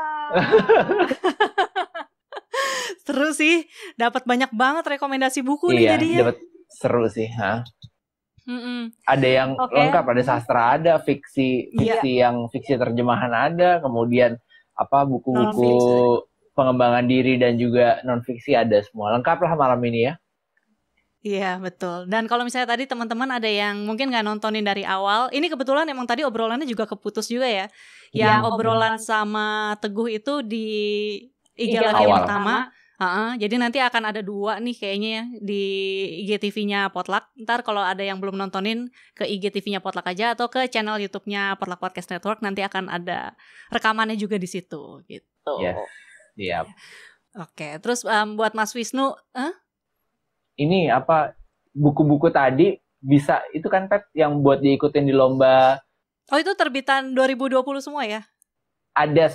Seru sih, dapat banyak banget rekomendasi buku nih Iya, jadinya. dapat seru sih. Hah? Mm-mm. Ada yang Oke. lengkap, ada sastra, ada fiksi, Iya. yang fiksi terjemahan ada, kemudian buku-buku Non-fiksi. pengembangan diri dan juga non fiksi ada semua. Lengkap lah malam ini ya. Iya, betul. Dan kalau misalnya tadi teman-teman ada yang mungkin nggak nontonin dari awal, ini kebetulan emang tadi obrolannya juga keputus juga ya. Yang Iya. obrolan sama Teguh itu di IG IG Live yang awal. pertama. Jadi nanti akan ada 2 nih kayaknya ya di IGTV-nya Potluck. Ntar kalau ada yang belum nontonin ke IGTV-nya Potluck aja atau ke channel YouTube-nya Potluck Podcast Network, nanti akan ada rekamannya juga di situ gitu. Yes. Siap. Oke, terus buat Mas Wisnu, Ini buku-buku tadi bisa itu kan Pep yang buat diikutin di lomba, oh itu terbitan 2020 semua ya? ada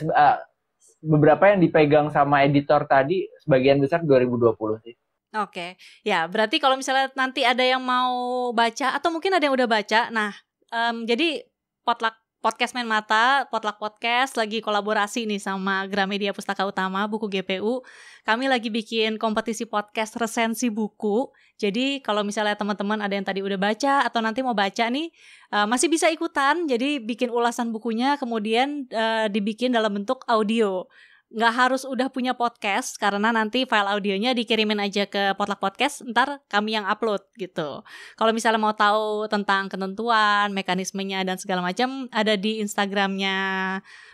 beberapa yang dipegang sama editor tadi, sebagian besar 2020 sih. Oke, ya berarti kalau misalnya nanti ada yang mau baca atau mungkin ada yang udah baca, nah jadi Potluck Podcast Main Mata, Potluck Podcast lagi kolaborasi nih sama Gramedia Pustaka Utama, buku GPU. Kami lagi bikin kompetisi podcast resensi buku. Jadi kalau misalnya teman-teman ada yang tadi udah baca atau nanti mau baca nih, masih bisa ikutan. Jadi bikin ulasan bukunya, kemudian dibikin dalam bentuk audio. Nggak harus udah punya podcast, karena nanti file audionya dikirimin aja ke Potluck Podcast, ntar kami yang upload gitu. Kalau misalnya mau tahu tentang ketentuan, mekanismenya dan segala macam, ada di Instagramnya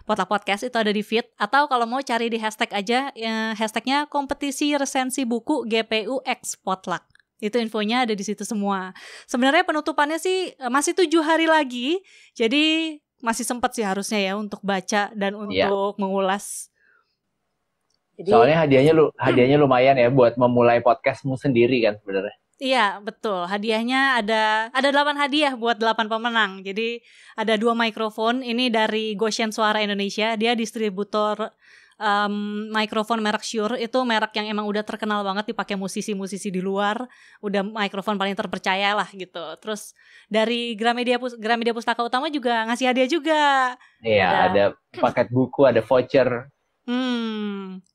Potluck Podcast, itu ada di feed. Atau kalau mau cari di hashtag aja, hashtagnya kompetisi resensi buku GPU X Potluck. Itu infonya ada di situ semua. Sebenarnya penutupannya sih masih 7 hari lagi, jadi masih sempat sih harusnya ya untuk baca dan untuk mengulas. Jadi, Soalnya hadiahnya lumayan ya buat memulai podcastmu sendiri kan sebenarnya. Iya, betul. Hadiahnya ada 8 hadiah buat 8 pemenang. Jadi ada 2 mikrofon. Ini dari Goshen Suara Indonesia. Dia distributor mikrofon merek Shure. Itu merek yang emang udah terkenal banget dipakai musisi-musisi di luar. Udah mikrofon paling terpercaya lah gitu. Terus dari Gramedia Pustaka Utama juga ngasih hadiah juga. Iya, ada paket buku, ada voucher.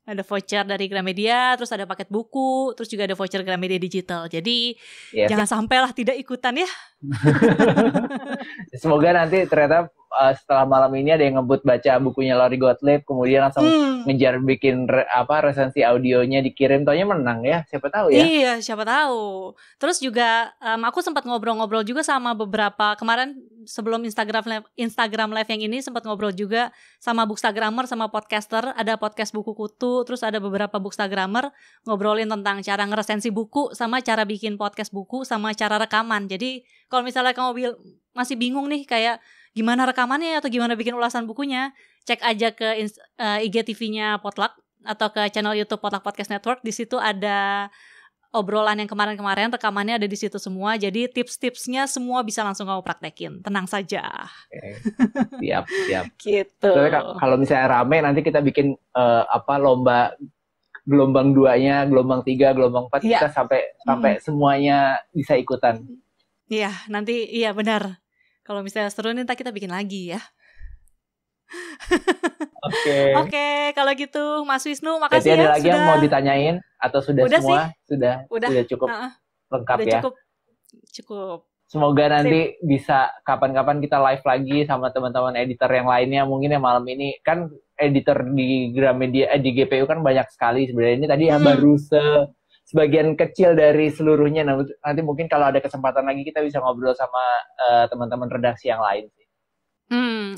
Ada voucher dari Gramedia, terus ada paket buku, terus juga ada voucher Gramedia Digital. Jadi jangan sampailah tidak ikutan ya. Semoga nanti ternyata setelah malam ini ada yang ngebut baca bukunya Lori Gottlieb, kemudian langsung ngejar bikin resensi audionya dikirim, taunya menang ya, siapa tahu ya. Iya, siapa tahu. Terus juga aku sempat ngobrol-ngobrol juga sama beberapa kemarin sebelum Instagram live yang ini, sempat ngobrol juga sama bookstagrammer sama podcaster. Ada podcast Buku Kutu, terus ada beberapa bookstagrammer ngobrolin tentang cara ngeresensi buku sama cara bikin podcast buku sama cara rekaman. Jadi kalau misalnya kamu masih bingung nih kayak gimana rekamannya atau gimana bikin ulasan bukunya, cek aja ke IGTV-nya Potluck atau ke channel YouTube Potluck Podcast Network. Di situ ada obrolan yang kemarin-kemarin, rekamannya ada di situ semua. Jadi tips-tipsnya semua bisa langsung kamu praktekin. Tenang saja. Siap. Gitu. Kalau misalnya rame nanti kita bikin lomba gelombang 2-nya, gelombang 3, gelombang 4, kita sampai semuanya bisa ikutan. Iya, nanti iya benar. Kalau misalnya seru nih, ntar kita bikin lagi ya. Oke, kalau gitu Mas Wisnu, makasih ya. Ada lagi yang mau ditanyain atau sudah semua? Sih. Sudah cukup lengkap udah ya. Cukup. Semoga nanti bisa kapan-kapan kita live lagi sama teman-teman editor yang lainnya. Mungkin ya malam ini kan editor di Gramedia di GPU kan banyak sekali sebenarnya. Ini tadi baru sebagian kecil dari seluruhnya. Nanti mungkin kalau ada kesempatan lagi kita bisa ngobrol sama teman-teman redaksi yang lain sih.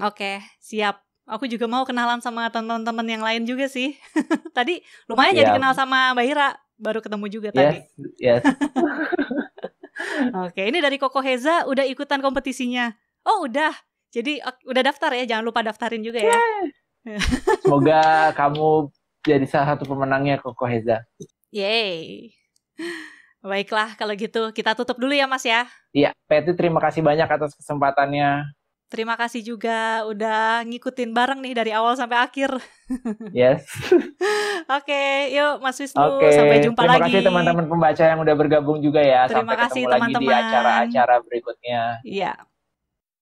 Oke, siap. Aku juga mau kenalan sama teman-teman yang lain juga sih. Tadi lumayan jadi kenal sama Mbak Ira, baru ketemu juga tadi. Yes. Oke, ini dari Koko Heza udah ikutan kompetisinya. Oh, udah. Jadi udah daftar ya, jangan lupa daftarin juga ya. Semoga kamu jadi salah satu pemenangnya Koko Heza. Yeay. Baiklah, kalau gitu kita tutup dulu ya Mas ya. Iya, Peti terima kasih banyak atas kesempatannya. Terima kasih juga udah ngikutin bareng nih dari awal sampai akhir. Yes. Oke, yuk Mas Wisnu, Oke, sampai jumpa terima lagi. kasih teman-teman pembaca yang udah bergabung juga ya. Terima Sampai kasih ketemu lagi di teman-teman. acara-acara berikutnya. Iya.